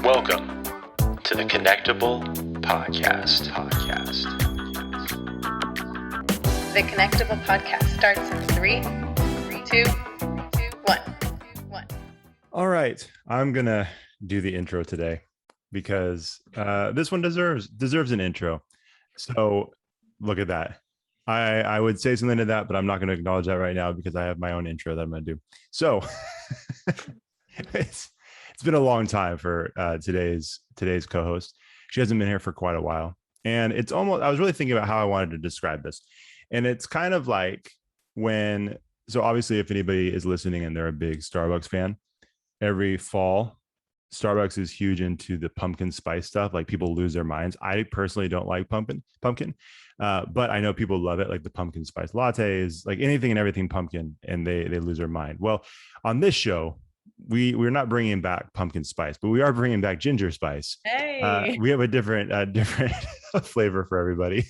Welcome to the Connectable podcast. The Connectable podcast starts in 3, 2, 1. All right, I'm gonna do the intro today because this one deserves an intro. So look at that. I would say something to that, but I'm not going to acknowledge that right now because I have my own intro that I'm going to do. So it's been a long time for today's co-host. She hasn't been here for quite a while, and it's almost, I was really thinking about how I wanted to describe this, and it's kind of like when, so obviously if anybody is listening and they're a big Starbucks fan, every fall Starbucks is huge into the pumpkin spice stuff. Like, people lose their minds. I personally don't like pumpkin, but I know people love it, like the pumpkin spice lattes, like anything and everything pumpkin, and they lose their mind. Well, on this show, we're not bringing back pumpkin spice, but we are bringing back ginger spice. Hey, we have a different flavor for everybody.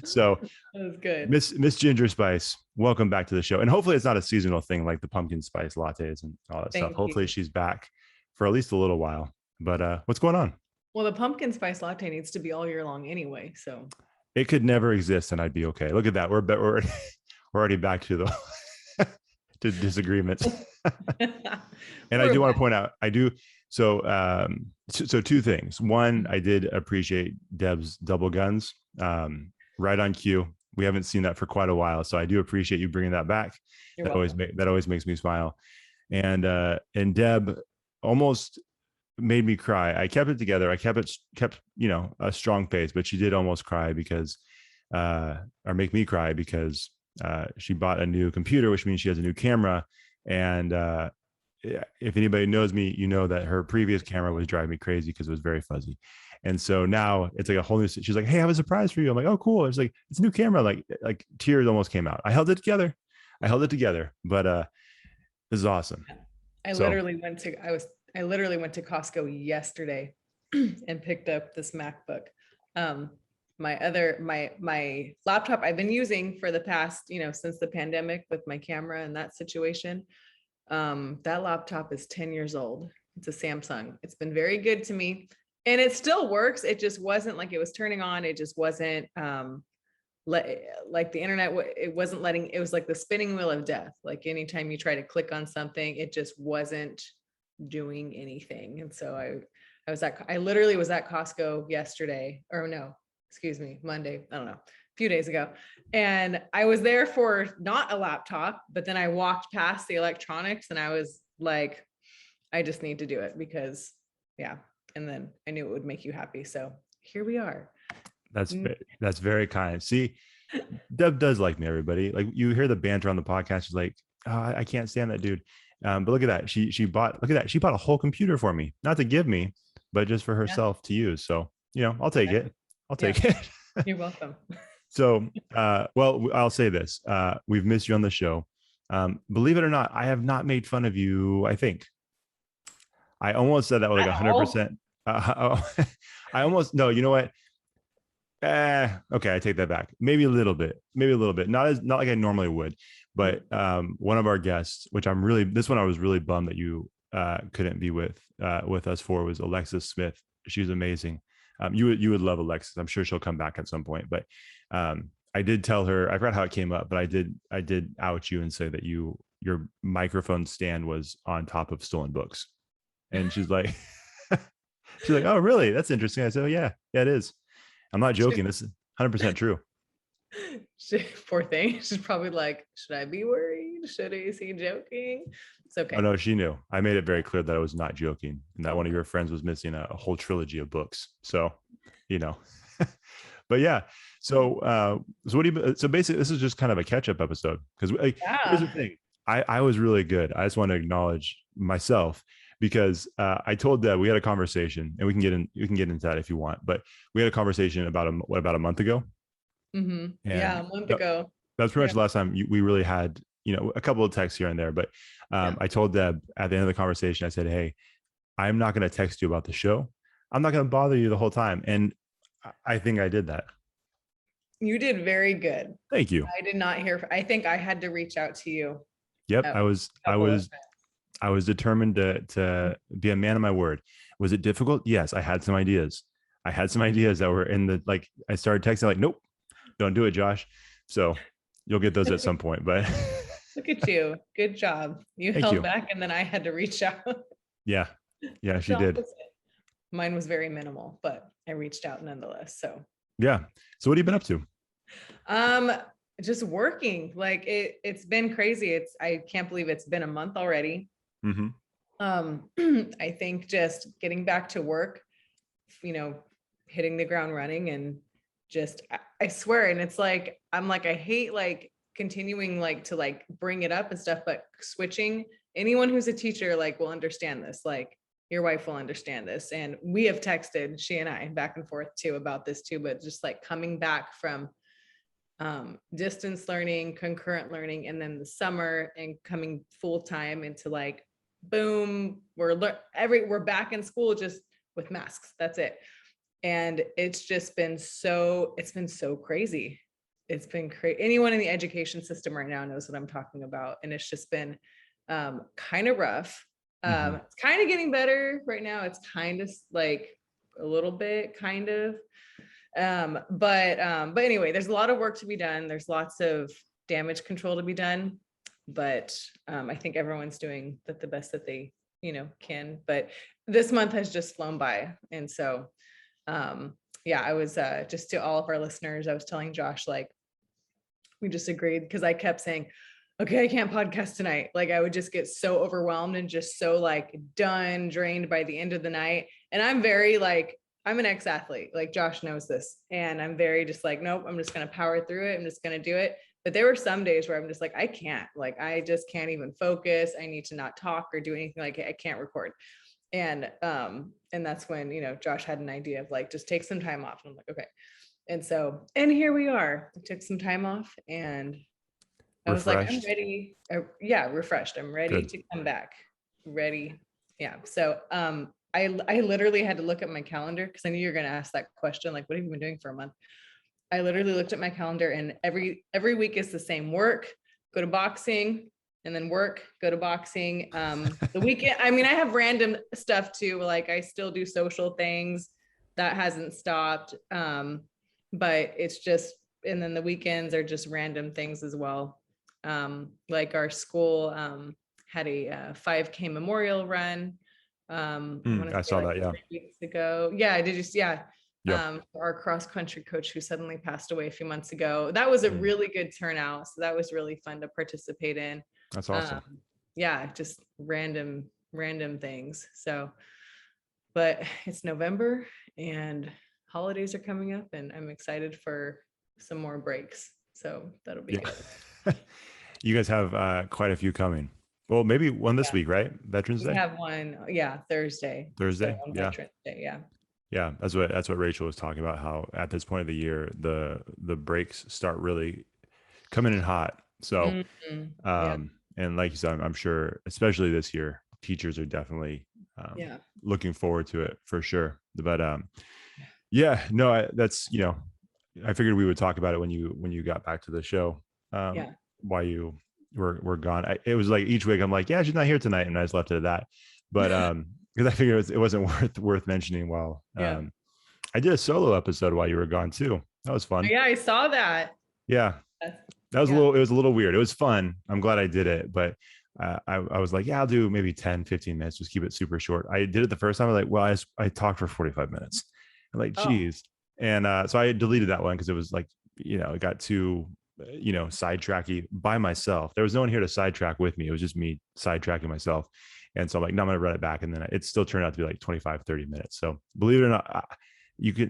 So that was good. Miss Ginger Spice, welcome back to the show. And hopefully it's not a seasonal thing like the pumpkin spice lattes and all that stuff. Hopefully she's back for at least a little while. But what's going on? Well, the pumpkin spice latte needs to be all year long anyway, so it could never exist and I'd be okay. Look at that. We're already back to the to disagreements. And I do want to point out, so two things. One, I did appreciate Deb's double guns, right on cue. We haven't seen that for quite a while, so I do appreciate you bringing that back. That always makes me smile. And Deb almost made me cry. I kept it together. I kept a strong face, but she did almost cry because or make me cry because she bought a new computer, which means she has a new camera. And if anybody knows me, you know that her previous camera was driving me crazy because it was very fuzzy. And so now it's like a whole new, she's like, hey, I have a surprise for you. I'm like, oh, cool. It's like, it's a new camera. Like tears almost came out. I held it together, but this is awesome. I literally went to Costco yesterday and picked up this MacBook. My laptop I've been using for the past, since the pandemic with my camera and that situation. That laptop is 10 years old. It's a Samsung. It's been very good to me and it still works. It just wasn't like it was turning on. It just wasn't, like the internet, it wasn't letting, it was like the spinning wheel of death. Like anytime you try to click on something, it just wasn't doing anything. And so I literally was at Costco yesterday, or no, excuse me, Monday, I don't know, a few days ago. And I was there for not a laptop, but then I walked past the electronics and I was like, I just need to do it because yeah. And then I knew it would make you happy. So here we are. That's very kind. See, Deb does like me, everybody. Like, you hear the banter on the podcast. She's like, oh, I can't stand that dude. But look at that. She bought a whole computer for me, not to give me, but just for herself to use. So, I'll take it. You're welcome. So, well, I'll say this. We've missed you on the show. Believe it or not, I have not made fun of you. I think I almost said that with like 100%. I almost, no, you know what? Okay, I take that back. Maybe a little bit, not like I normally would, but one of our guests, which this one I was really bummed that you couldn't be with us for, was Alexis Smith. She's amazing. You would love Alexis. I'm sure she'll come back at some point, but I did tell her, I forgot how it came up, but I did out you and say that your microphone stand was on top of stolen books. And she's like, oh, really? That's interesting. I said, oh, yeah, it is. I'm not joking. This is 100% true. Poor thing. She's probably like, should I be worried? Is he joking? It's okay. Oh, no, she knew. I made it very clear that I was not joking and that one of your friends was missing a whole trilogy of books. So, but yeah. So, so basically this is just kind of a catch-up episode because here's the thing. I was really good. I just want to acknowledge myself because I told Deb, we had a conversation, and we can get into that if you want, but we had a conversation about a month ago. Mm-hmm. Yeah, a month ago. That's pretty much the last time we really had, a couple of texts here and there, but I told Deb at the end of the conversation, I said, hey, I'm not going to text you about the show. I'm not going to bother you the whole time. And I think I did that. You did very good. Thank you. I did not hear. I think I had to reach out to you. Yep. I was determined to be a man of my word. Was it difficult? Yes, I had some ideas. That were in the, like, I started texting like, nope, don't do it, Josh. So you'll get those at some point, but Look at you. Good job. You Thank held you. back and then I had to reach out. yeah, she The did. opposite. Mine was very minimal, but I reached out nonetheless. So Yeah. So what have you been up to? just working. Like it's been crazy. I can't believe it's been a month already. Mm-hmm. I think just getting back to work, hitting the ground running, and just I swear, and it's like I'm like I hate like continuing like to like bring it up and stuff, but switching, anyone who's a teacher like will understand this. Like your wife will understand this, and we have texted, she and I, back and forth too about this too, but just like coming back from distance learning, concurrent learning, and then the summer and coming full time into like boom, we're back in school just with masks. That's it. And it's been so crazy. It's been crazy. Anyone in the education system right now knows what I'm talking about. And it's just been kind of rough. It's kind of getting better right now. It's kind of like a little bit kind of. But anyway, there's a lot of work to be done. There's lots of damage control to be done. But I think everyone's doing the best that they, can. But this month has just flown by. And so, I was just to all of our listeners, I was telling Josh, like, we just agreed because I kept saying, okay, I can't podcast tonight. Like I would just get so overwhelmed and just so like done, drained by the end of the night. And I'm very like, I'm an ex-athlete, like Josh knows this. And I'm very just like, nope, I'm just going to power through it. I'm just going to do it. But there were some days where I'm just like, I can't, like, I just can't even focus. I need to not talk or do anything. Like I can't record. And that's when, Josh had an idea of like, just take some time off. And I'm like, okay. And so, and here we are. I took some time off and I was like, I'm ready. Refreshed. I'm ready to come back. Ready. Yeah. So, I literally had to look at my calendar because I knew you were going to ask that question. Like, what have you been doing for a month? I literally looked at my calendar and every week is the same: work, go to boxing, and then work, go to boxing. The weekend, I mean, I have random stuff too. Like I still do social things. That hasn't stopped. But it's just, and then the weekends are just random things as well. Like our school had a 5K memorial run. I saw that. Yeah. 3 weeks ago. Yeah. Did you? Yeah. Yeah. Our cross country coach who suddenly passed away a few months ago. That was a really good turnout. So that was really fun to participate in. That's awesome. Just random things. So, but it's November and holidays are coming up and I'm excited for some more breaks. So that'll be good. You guys have quite a few coming. Well, maybe one this week, right? Veterans Day. We have one. Yeah. Thursday. Thursday. So Yeah. Veterans Day, yeah. Yeah. That's what Rachel was talking about, how at this point of the year, the breaks start really coming in hot. So, and like you said, I'm sure, especially this year, teachers are definitely looking forward to it for sure. But that's, I figured we would talk about it when you got back to the show. Why you were gone. It was like each week I'm like, yeah, she's not here tonight, and I just left it at that. But because I figured it wasn't worth mentioning. While I did a solo episode while you were gone too. That was fun. Yeah, I saw that. Yeah, that was it was a little weird. It was fun. I'm glad I did it, but I was like, yeah, I'll do maybe 10-15 minutes, just keep it super short. I did it the first time. I was like, well, I talked for 45 minutes. I'm like, geez. And so I deleted that one because it was like, it got too sidetracky by myself. There was no one here to sidetrack with me. It was just me sidetracking myself. And so I'm like, no, I'm going to run it back. And then it still turned out to be like 25-30 minutes. So believe it or not,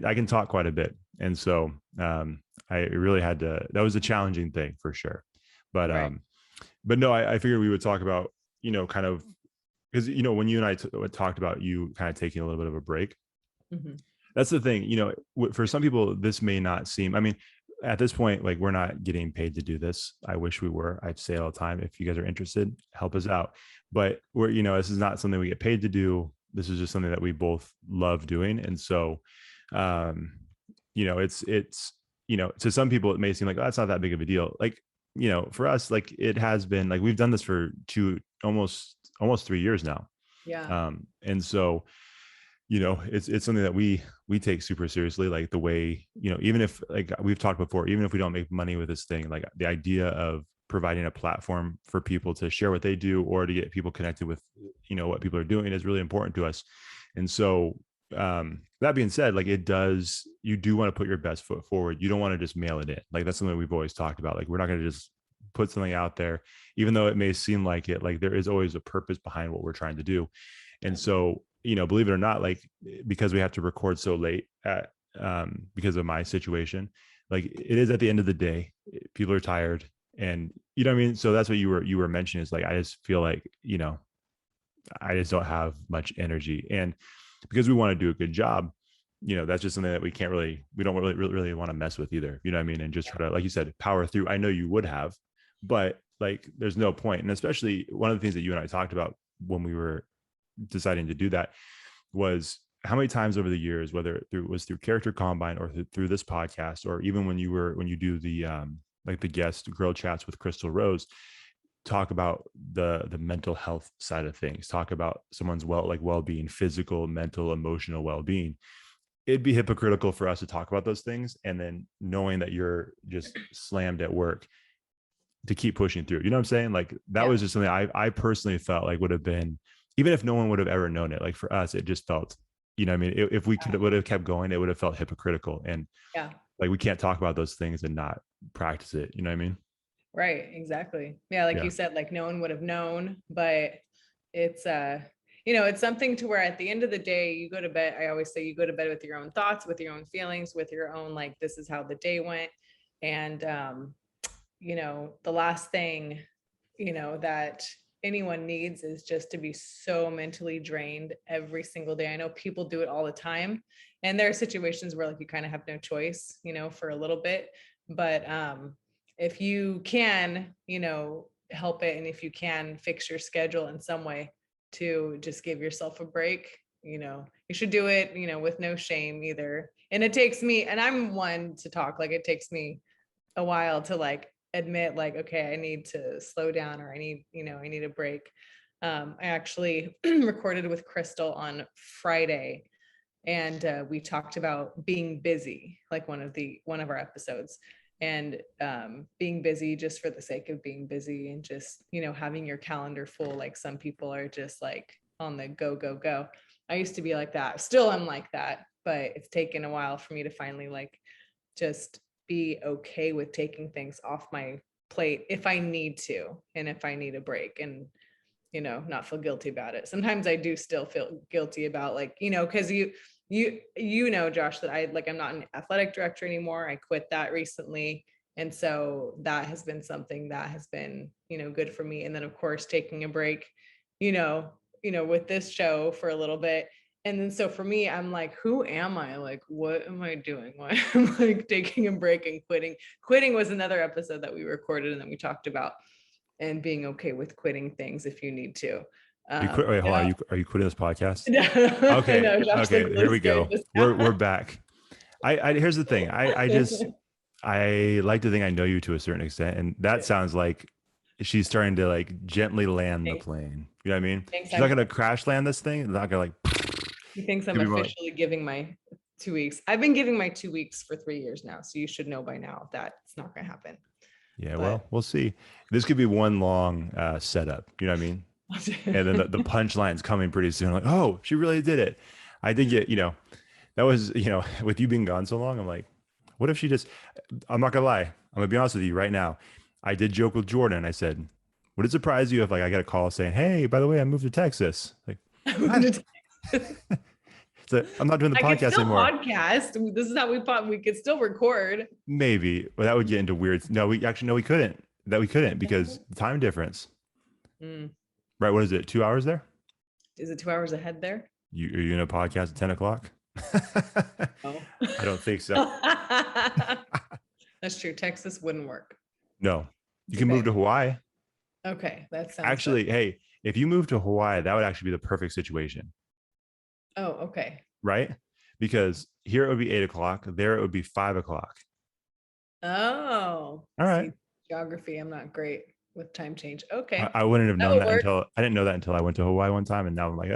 I can talk quite a bit. And so I really had to, that was a challenging thing for sure. But, but no, I figured we would talk about, kind of, because, when you and I talked about you kind of taking a little bit of a break, that's the thing, for some people, this may not seem, I mean, at this point, like, we're not getting paid to do this. I wish we were. I'd say all the time, if you guys are interested, help us out. But we're, this is not something we get paid to do. This is just something that we both love doing. And so, it's, to some people, it may seem like, oh, that's not that big of a deal. Like, for us, like, it has been, like, we've done this for almost 3 years now. Yeah. And so, it's something that we take super seriously, like the way, even if, like we've talked before, even if we don't make money with this thing, like the idea of providing a platform for people to share what they do or to get people connected with, what people are doing is really important to us. And so, that being said, like you do want to put your best foot forward. You don't want to just mail it in. Like that's something we've always talked about. Like we're not going to just put something out there, even though it may seem like it, like there is always a purpose behind what we're trying to do. And so, believe it or not, like, because we have to record so late because of my situation, like it is at the end of the day, people are tired, and you know what I mean? So that's what you were mentioning, is like, I just feel like, I just don't have much energy. And because we want to do a good job, that's just something that we don't really want to mess with either. You know what I mean? And just try to, like you said, power through. I know you would have, but like, there's no point. And especially one of the things that you and I talked about when we were deciding to do that was how many times over the years, whether it was through Character Combine or through this podcast, or even when you do the like the guest girl chats with Crystal Rose, talk about the mental health side of things, talk about someone's well-being, physical, mental, emotional well-being. It'd be hypocritical for us to talk about those things and then knowing that you're just slammed at work to keep pushing through. You know what I'm saying? Like that was just something I personally felt like would have been, even if no one would have ever known it, like for us, it just felt, I mean, if we would have kept going, it would have felt hypocritical. And like, we can't talk about those things and not practice it. You know what I mean? Right. Exactly. Yeah. Like you said, like no one would have known, but it's, it's something to where at the end of the day, you go to bed. I always say you go to bed with your own thoughts, with your own feelings, with your own, like, this is how the day went. And, the last thing, that anyone needs is just to be so mentally drained every single day. I know people do it all the time. And there are situations where like you kind of have no choice, for a little bit. But if you can, help it, and if you can fix your schedule in some way to just give yourself a break, you should do it, with no shame either. And it takes me, and I'm one to talk, like it takes me a while to like admit like, okay, I need to slow down, or I need a break. I actually recorded with Crystal on Friday, and we talked about being busy, like one of our episodes, and being busy just for the sake of being busy, and just, having your calendar full. Like some people are just like on the go. I used to be like that. Still I'm like that, but it's taken a while for me to finally like just be okay with taking things off my plate if I need to, and if I need a break, and not feel guilty about it. Sometimes I do still feel guilty about, like, because Josh, that I'm not an athletic director anymore. I quit that recently, and so that has been something that has been good for me. And then of course taking a break with this show for a little bit. And then so for me, I'm like, who am I? Like, what am I doing? Why am I like taking a break and quitting? Quitting was another episode that we recorded and then we talked about, and being okay with quitting things if you need to. You quit, wait, hold on. Are you quitting this podcast? No, Okay. no, Josh, Okay. like, Here we go. We're back. Here's the thing. I like to think I know you to a certain extent, and that sounds like she's starting to like gently land the plane. You know what I mean? Thanks, she's not going to crash land this thing. It's not going to like. He thinks I'm officially giving my 2 weeks. I've been giving my 2 weeks for 3 years now. So you should know by now that it's not going to happen. Yeah, well, we'll see. This could be one long setup. You know what I mean? And then the punchline's coming pretty soon. Like, oh, she really did it. I think that was, with you being gone so long, I'm like, what if she just, I'm not going to lie. I'm going to be honest with you right now. I did joke with Jordan. I said, would it surprise you if like I got a call saying, hey, by the way, I moved to Texas? Like, so I'm not doing the podcast anymore. Podcast. This is how we thought we could still record. Maybe, but that would get into weird. No, we couldn't. We couldn't because the time difference. Right. What is it? 2 hours there? Is it 2 hours ahead there? Are you in a podcast at 10 o'clock? No. I don't think so. That's true. Texas wouldn't work. No, you can move to Hawaii. Okay. That sounds actually good. Hey, if you move to Hawaii, that would actually be the perfect situation. Oh, okay. Right? Because here it would be 8 o'clock. There it would be 5 o'clock. Oh, all right. See, geography. I'm not great with time change. Okay. I wouldn't have known that until I didn't know that until I went to Hawaii one time. And now I'm like,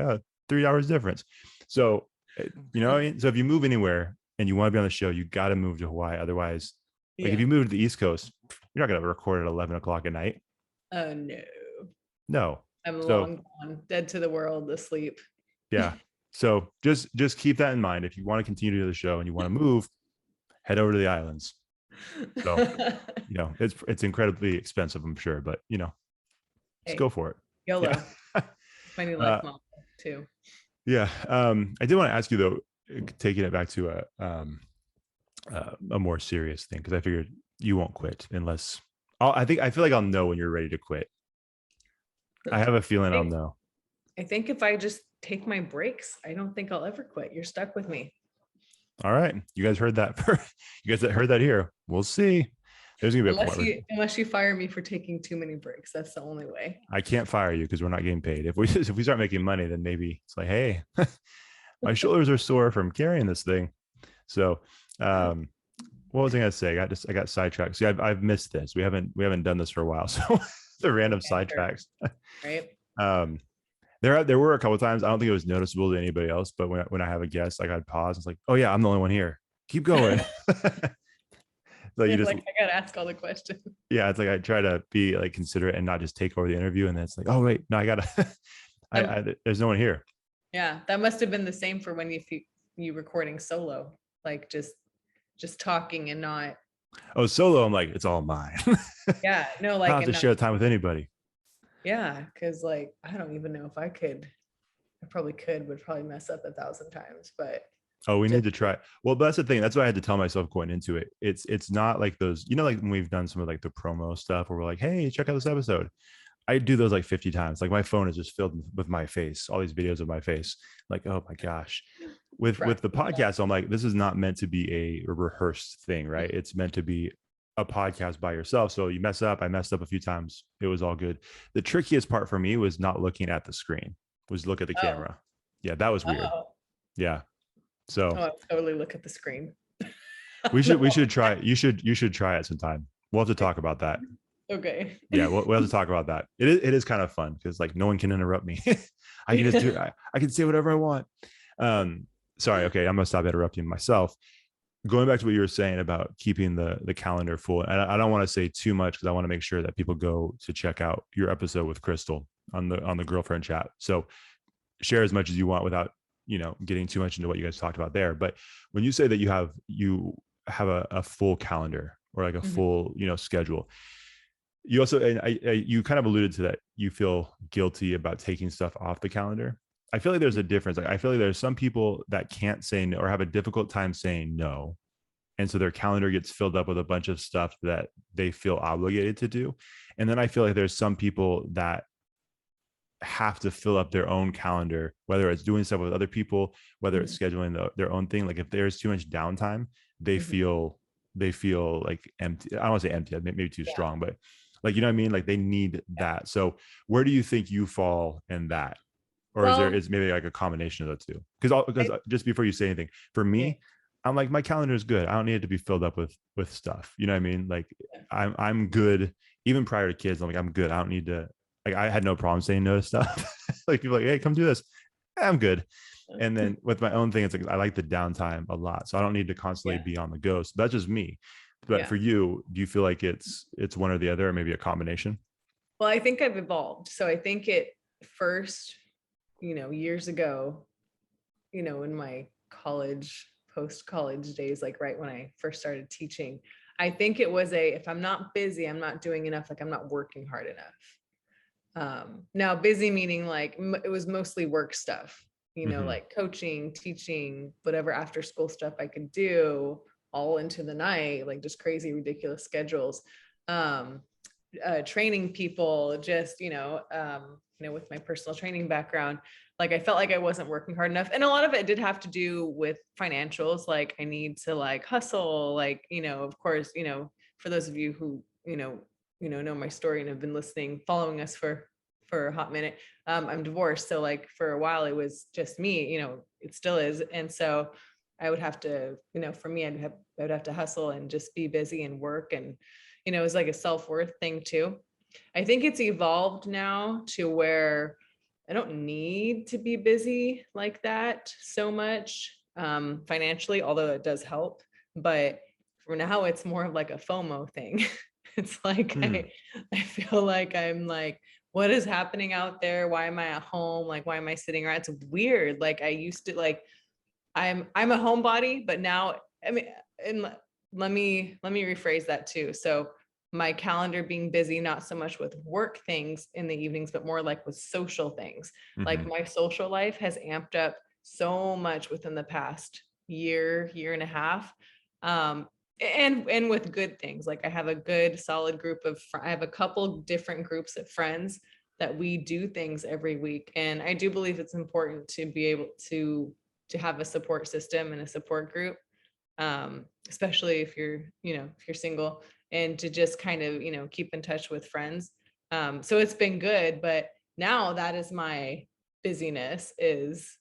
3 hours difference. So You know what I mean? So if you move anywhere and you want to be on the show, you got to move to Hawaii. Otherwise, like if you move to the East Coast, you're not going to record at 11 o'clock at night. Oh no. No. I'm So, long gone, dead to the world, asleep. yeah. So just keep that in mind. If you want to continue to do the show and you want to move, head over to the islands. So, you know, it's incredibly expensive, I'm sure, but you know, let's go for it. YOLO. Yeah. My new life motto too. Yeah. I did want to ask you though, taking it back to a more serious thing, because I figured you won't quit unless I feel like I'll know when you're ready to quit. I have a feeling I'll know. I think if I just take my breaks, I don't think I'll ever quit. You're stuck with me. All right. You guys heard that. You guys that heard that here. We'll see. There's gonna be unless you fire me for taking too many breaks. That's the only way. I can't fire you because we're not getting paid. If we start making money, then maybe it's like, hey, my shoulders are sore from carrying this thing. So what was I gonna say? I got sidetracked. See, I've missed this. We haven't done this for a while. So the random sidetracks. Right. There were a couple of times. I don't think it was noticeable to anybody else, but when I have a guest, like I'd pause. It's like, oh yeah, I'm the only one here. Keep going. So you just like I gotta ask all the questions. Yeah, it's like I try to be like considerate and not just take over the interview, and then it's like, oh wait, no, I gotta. There's no one here. Yeah, that must have been the same for when you recording solo, like just talking and not. Oh, solo, I'm like, it's all mine. Yeah, no, I like don't have to share time with anybody. Yeah, because like I don't even know if I could. I probably could, would probably mess up 1,000 times, but. Oh, we need to try. Well, but that's the thing. That's what I had to tell myself going into it. It's not like those, you know, like when we've done some of like the promo stuff where we're like, hey, check out this episode. I do those like 50 times. Like my phone is just filled with my face, all these videos of my face. Like, oh my gosh. With the podcast, I'm like, this is not meant to be a rehearsed thing, right? It's meant to be a podcast by yourself. So you mess up. I messed up a few times. It was all good. The trickiest part for me was not looking at the screen, was look at the camera. Yeah, that was weird. Yeah. So I'll totally look at the screen. we should try. You should try it sometime. We'll have to talk about that. Okay. Yeah, we'll have to talk about that. It is kind of fun because like no one can interrupt me. I can just I can say whatever I want. Sorry. Okay, I'm gonna stop interrupting myself. Going back to what you were saying about keeping the calendar full, and I don't want to say too much because I want to make sure that people go to check out your episode with Crystal on the girlfriend chat. So share as much as you want without getting too much into what you guys talked about there. But when you say that you have a full calendar or like a full schedule, you also, and you kind of alluded to that, you feel guilty about taking stuff off the calendar. I feel like there's a difference. Like I feel like there's some people that can't say no or have a difficult time saying no, and so their calendar gets filled up with a bunch of stuff that they feel obligated to do. And then I feel like there's some people that have to fill up their own calendar, whether it's doing stuff with other people, whether it's scheduling their own thing. Like if there's too much downtime, they feel like empty. I don't want to say empty, maybe too strong, but like, you know what I mean? Like they need that. So where do you think you fall in that? Or is maybe like a combination of the two? Because just before you say anything, for me, I'm like, my calendar is good. I don't need it to be filled up with stuff. You know what I mean? Like I'm good. Even prior to kids, I'm like, I'm good. I don't need to. Like I had no problem saying no to stuff. Like people are like, hey, come do this. I'm good. And then with my own thing, it's like I like the downtime a lot, so I don't need to constantly be on the go. So that's just me. But for you, do you feel like it's one or the other, or maybe a combination? Well, I think I've evolved. So I think it first, years ago, in my post-college days, like right when I first started teaching, I think it was if I'm not busy, I'm not doing enough, like I'm not working hard enough. Now busy meaning like it was mostly work stuff, like coaching, teaching, whatever after school stuff I could do all into the night, like just crazy, ridiculous schedules, training people, just, with my personal training background, like I felt like I wasn't working hard enough. And a lot of it did have to do with financials. Like I need to like hustle, like, of course, for those of you who, know my story and have been listening, following us for a hot minute. I'm divorced. So like for a while it was just me, it still is. And so I would have to, for me, I would have to hustle and just be busy and work. And, it was like a self-worth thing too. I think it's evolved now to where I don't need to be busy like that so much financially, although it does help. But for now, it's more of like a FOMO thing. It's like I feel like I'm like, what is happening out there? Why am I at home? Like, why am I sitting around? It's weird. Like I used to like, I'm a homebody, but now, I mean, and let me rephrase that too. So my calendar being busy, not so much with work things in the evenings, but more like with social things. Like my social life has amped up so much within the past year and a half. And with good things. Like I have a good solid group of, I have a couple different groups of friends that we do things every week. And I do believe it's important to be able to have a support system and a support group, especially if you're, if you're single, and to just kind of, keep in touch with friends. So it's been good, but now that is my busyness, is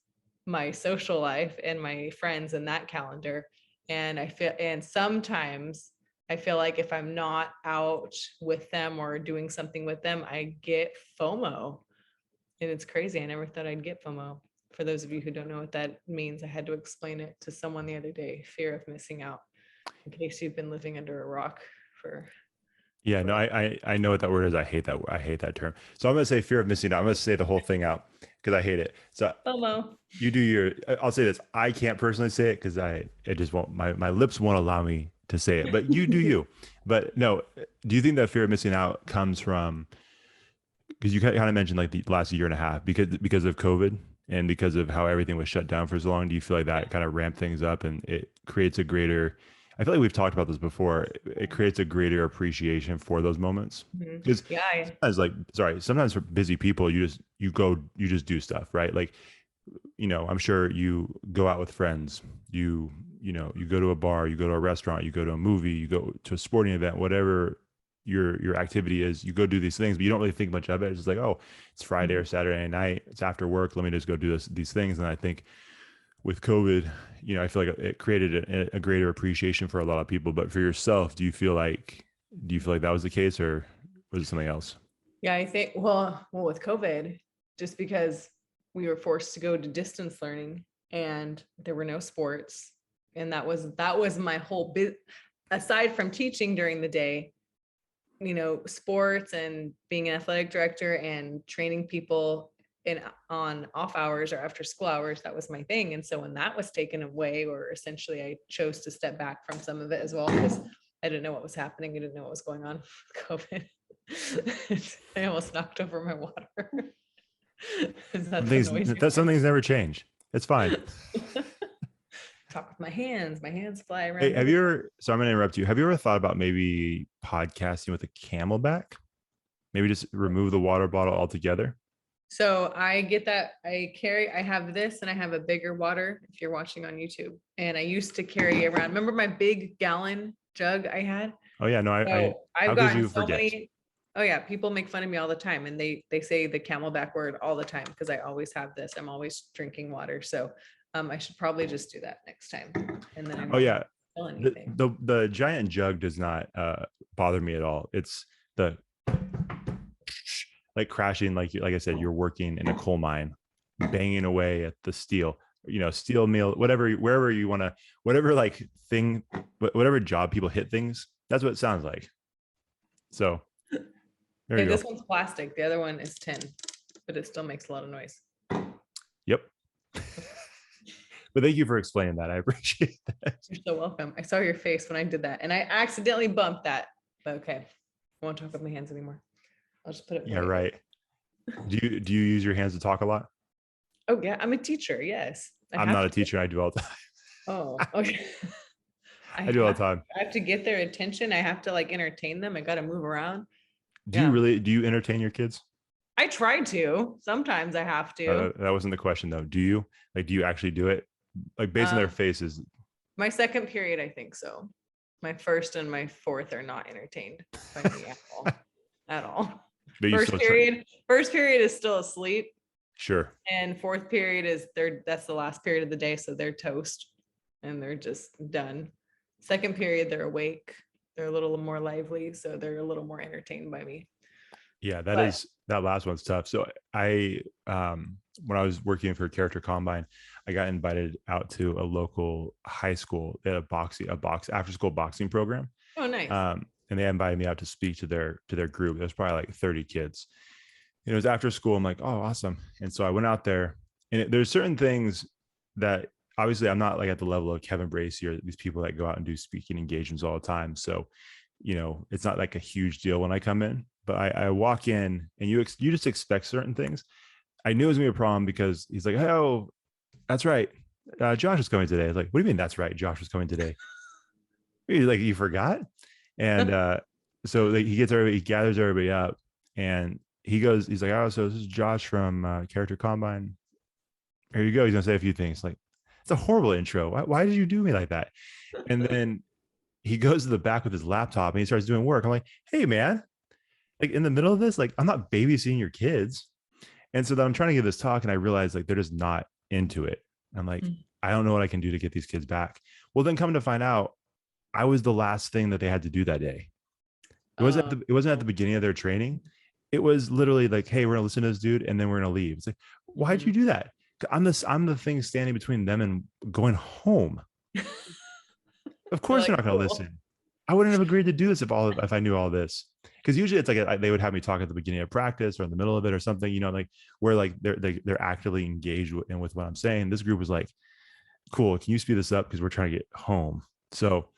my social life and my friends in that calendar. And sometimes I feel like if I'm not out with them or doing something with them, I get FOMO. And it's crazy. I never thought I'd get FOMO. For those of you who don't know what that means, I had to explain it to someone the other day, fear of missing out, in case you've been living under a rock for. Yeah, no, I know what that word is. I hate that term. So I'm going to say fear of missing out. I'm going to say the whole thing out because I hate it. So FOMO. You do your, I'll say this. I can't personally say it because it just won't, my lips won't allow me to say it, but you do you. But no, do you think that fear of missing out comes from, because you kind of mentioned like the last year and a half because of COVID and because of how everything was shut down for so long, do you feel like that kind of ramped things up and it creates a greater, I feel like we've talked about this before, it creates a greater appreciation for those moments? Because sometimes for busy people, you just do stuff, right? Like, I'm sure you go out with friends, you go to a bar, you go to a restaurant, you go to a movie, you go to a sporting event, whatever your activity is, you go do these things, but you don't really think much of it. It's just like, oh, it's Friday or Saturday night, it's after work, let me just go do these things. And I think with COVID, I feel like it created a greater appreciation for a lot of people. But for yourself, do you feel like that was the case, or was it something else? Yeah, I think, well, with COVID, just because we were forced to go to distance learning and there were no sports. And that was my whole bit, aside from teaching during the day, sports and being an athletic director and training people on off hours or after school hours, that was my thing. And so when that was taken away, or essentially I chose to step back from some of it as well, because I didn't know what was happening. I didn't know what was going on with COVID. I almost knocked over my water. Some things never change. It's fine. Talk with my hands fly around. Hey, so I'm going to interrupt you. Have you ever thought about maybe podcasting with a Camelback? Maybe just remove the water bottle altogether? So I get that. I have this and I have a bigger water if you're watching on YouTube. And I used to carry around, remember my big gallon jug I had? Oh yeah, no, I've gotten so many. Oh yeah, people make fun of me all the time, and they say the Camelback word all the time because I always have this. I'm always drinking water, so I should probably just do that next time. And then the giant jug does not bother me at all. It's the like crashing, like I said, you're working in a coal mine, banging away at the steel, steel mill, wherever you want to, whatever like thing, whatever job people hit things. That's what it sounds like. So. Okay, this one's plastic. The other one is tin, but it still makes a lot of noise. Yep. But thank you for explaining that. I appreciate that. You're so welcome. I saw your face when I did that, and I accidentally bumped that. But okay, I won't talk with my hands anymore. I'll just put it. Yeah, right. Do you use your hands to talk a lot? Oh yeah, I'm a teacher. Yes. I'm not a teacher. I do all the time. Oh, okay. I do all the time. I have to get their attention. I have to like entertain them. I got to move around. Do you entertain your kids? I try to. Sometimes I have to. That wasn't the question though. Do you actually do it? Like based on their faces? My second period, I think so. My first and my fourth are not entertained by me at all. First period is still asleep. Sure. And fourth period that's the last period of the day. So they're toast and they're just done. Second period, they're awake. They're a little more lively, so they're a little more entertained by me. Yeah, that that last one's tough. So I, when I was working for Character Combine, I got invited out to a local high school at a after school boxing program. Oh, nice. And they invited me out to speak to their group. There's probably like 30 kids. It was after school. I'm like, oh, awesome. And so I went out there, and there's certain things that obviously I'm not like at the level of Kevin Bracey or these people that go out and do speaking engagements all the time. So, it's not like a huge deal when I come in, but I walk in and you just expect certain things. I knew it was gonna be a problem because he's like, oh, that's right. Josh is coming today. I was like, what do you mean that's right? Josh is coming today. He's like, you forgot? And so he gathers everybody up, and he's like, oh, so this is Josh from Character Combine. Here you go. He's gonna say a few things. Like, it's a horrible intro. Why did you do me like that? And then he goes to the back with his laptop and he starts doing work. I'm like, hey man, like in the middle of this, like I'm not babysitting your kids. And so then I'm trying to give this talk, and I realize like they're just not into it. I'm like, I don't know what I can do to get these kids back. Well, then come to find out, I was the last thing that they had to do that day. It wasn't at the beginning of their training. It was literally like, hey, we're gonna listen to this dude, and then we're gonna leave. It's like, why'd you do that? I'm the thing standing between them and going home. Of course, they're not gonna listen. I wouldn't have agreed to do this if I knew all this. Because usually it's like they would have me talk at the beginning of practice or in the middle of it or something, like where like they're actively engaged with what I'm saying. This group was like, cool, can you speed this up because we're trying to get home. So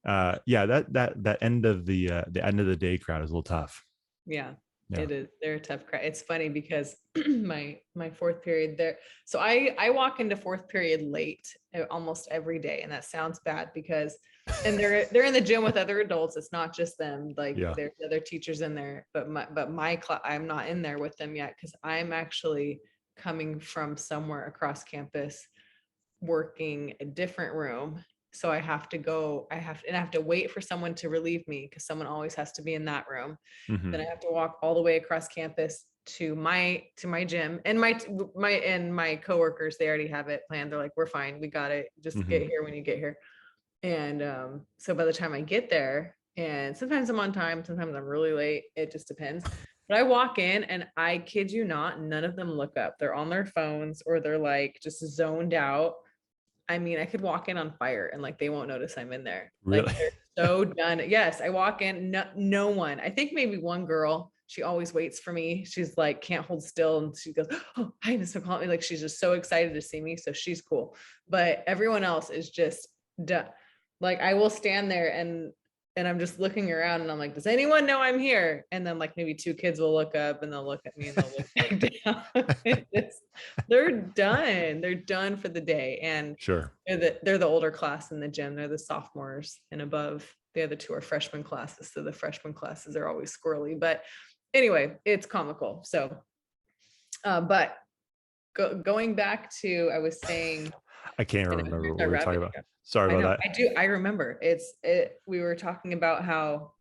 that end of the end of the day crowd is a little tough. Yeah. It is. They're a tough crowd. It's funny because my fourth period there. So I walk into fourth period late almost every day, and that sounds bad because, and they're in the gym with other adults. It's not just them. Like there's other teachers in there, but my class, I'm not in there with them yet because I'm actually coming from somewhere across campus, working a different room. So I have to wait for someone to relieve me because someone always has to be in that room. Mm-hmm. Then I have to walk all the way across campus to my gym, and my coworkers, they already have it planned. They're like, we're fine. We got it. Just get here when you get here. And so by the time I get there, and sometimes I'm on time, sometimes I'm really late. It just depends. But I walk in, and I kid you not, none of them look up. They're on their phones, or they're like just zoned out. I mean, I could walk in on fire and like they won't notice I'm in there. Really? Like they're so done. Yes, I walk in, no one. I think maybe one girl, she always waits for me. She's like, can't hold still. And she goes, oh, hi, Mr. Call. Like, she's just so excited to see me. So she's cool. But everyone else is just done. Like, I will stand there and I'm just looking around, and I'm like, does anyone know I'm here? And then like maybe two kids will look up, and they'll look at me, and they'll look back down. They're done. They're done for the day. And sure, they're the older class in the gym. They're the sophomores and above. The other two are freshman classes. So the freshman classes are always squirrely. But anyway, it's comical. So, but going back to, I was saying, I can't remember what we were talking about. Sorry about that. I remember. We were talking about how,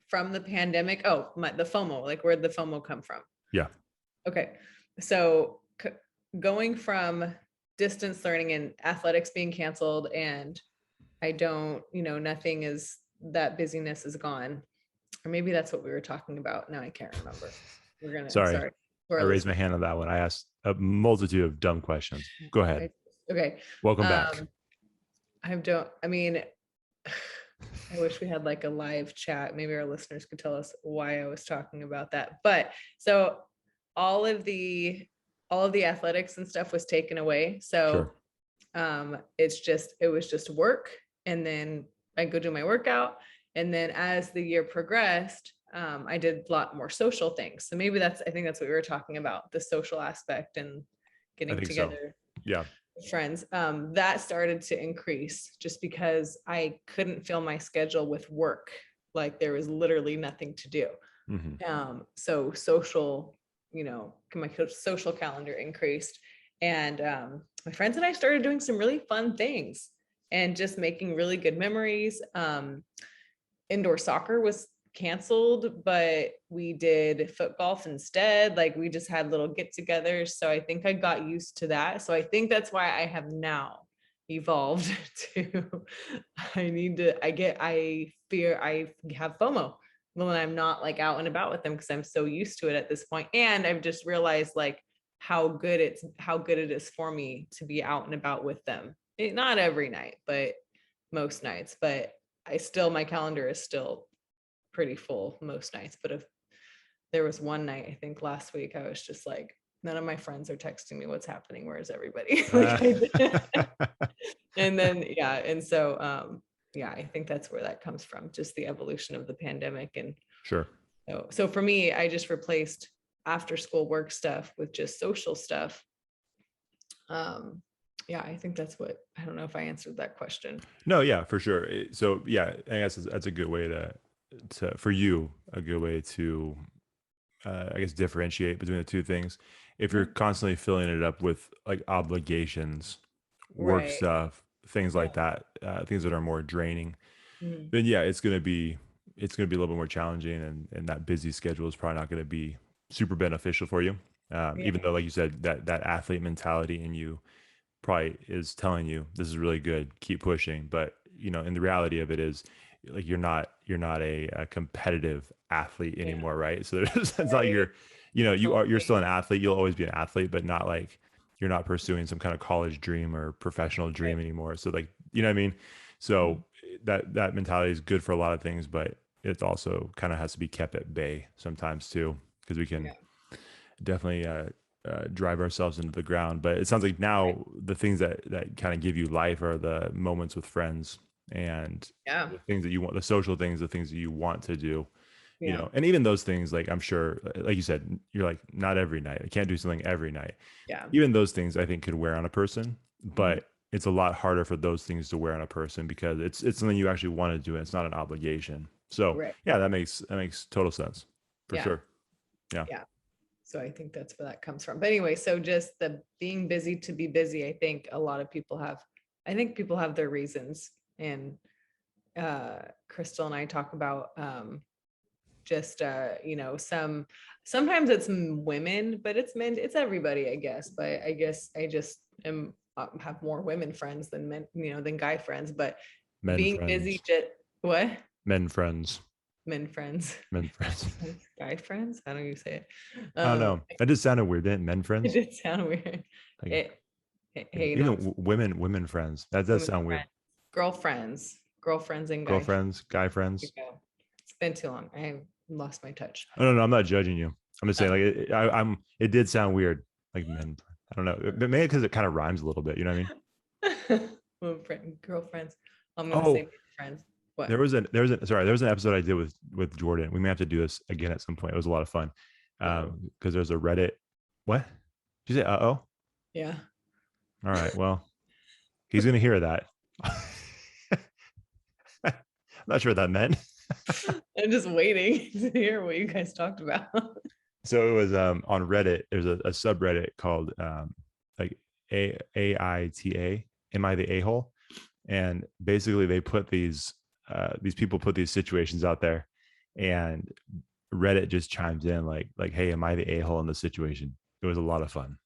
from the pandemic, the FOMO, like where'd the FOMO come from? Yeah. Okay. So going from distance learning and athletics being canceled, and nothing is, that busyness is gone. Or maybe that's what we were talking about. Now I can't remember. Sorry. I raised my hand on that one. I asked a multitude of dumb questions. Go ahead. Okay. Welcome back. I wish we had like a live chat. Maybe our listeners could tell us why I was talking about that. But so all of the athletics and stuff was taken away. So it was just work. And then I go do my workout. And then as the year progressed, I did a lot more social things. So maybe I think that's what we were talking about, the social aspect and getting together. So. Yeah. Friends, that started to increase just because I couldn't fill my schedule with work. Like there was literally nothing to do. Mm-hmm. So social, my social calendar increased, and my friends and I started doing some really fun things and just making really good memories. Indoor soccer was canceled, but we did foot golf instead. Like we just had little get-togethers. So I think I got used to that. So I think that's why I have now evolved to, I fear I have FOMO. when I'm not like out and about with them, because I'm so used to it at this point. And I've just realized like how good it is for me to be out and about with them. Not every night, but most nights. But my calendar is still pretty full most nights. But if there was one night, I think last week, I was just like, none of my friends are texting me what's happening. Where's everybody? And then, yeah. And so, yeah, I think that's where that comes from, just the evolution of the pandemic. And Sure. So for me, I just replaced after school work stuff with just social stuff. Yeah, I think that's what, I don't know if I answered that question. No, yeah, for sure. So yeah, I guess that's a good way for you, a good way to, I guess, differentiate between the two things. If you're constantly filling it up with like obligations, work Right. stuff, things like that, things that are more draining, then yeah, it's going to be a little bit more challenging, and that busy schedule is probably not going to be super beneficial for you. Even though, like you said, that athlete mentality in you probably is telling you this is really good, keep pushing. But in the reality of it is, like, you're not a competitive athlete anymore, right? So it's not like you're still an athlete. You'll always be an athlete, but not like you're not pursuing some kind of college dream or professional dream anymore. So, like, you know what I mean? So that mentality is good for a lot of things, but it also kind of has to be kept at bay sometimes too, because we can definitely drive ourselves into the ground. But it sounds like now the things that kind of give you life are the moments with friends, and the things that you want, the social things, the things that you want to do, and even those things, like, I'm sure, like you said, you're like, not every night, I can't do something every night. Even those things I think could wear on a person, but it's a lot harder for those things to wear on a person because it's something you actually want to do, and it's not an obligation. So yeah, that makes total sense for sure. Yeah. So I think that's where that comes from. But anyway, so just the being busy to be busy, I think a lot of people have their reasons. And Crystal and I talk about just sometimes it's women, but it's men, it's everybody, I guess. But I guess I just have more women friends than men, than guy friends. But Men being friends. busy, just what? Men friends. Men friends. Men friends. Guy friends? How do you say it? I don't know. That just sounded weird, didn't it? Men friends? It did sound weird. Like, Hey, women friends. That does sound weird. Girlfriends and guy Girlfriends, guy friends. It's been too long. I lost my touch. Oh, no, I'm not judging you. I'm just saying, like, it did sound weird. Like, men. I don't know. Maybe because it kind of rhymes a little bit. You know what I mean? Girlfriends. I'm gonna say friends. What? There was an episode I did with Jordan. We may have to do this again at some point. It was a lot of fun. Because there's a Reddit. What? Did you say uh-oh? Yeah. All right. Well, he's gonna hear that. I'm not sure what that meant. I'm just waiting to hear what you guys talked about. So it was on Reddit. There's a subreddit called like AITA. Am I the a-hole? And basically they put these people put these situations out there, and Reddit just chimes in like, hey, am I the a-hole in this situation? It was a lot of fun.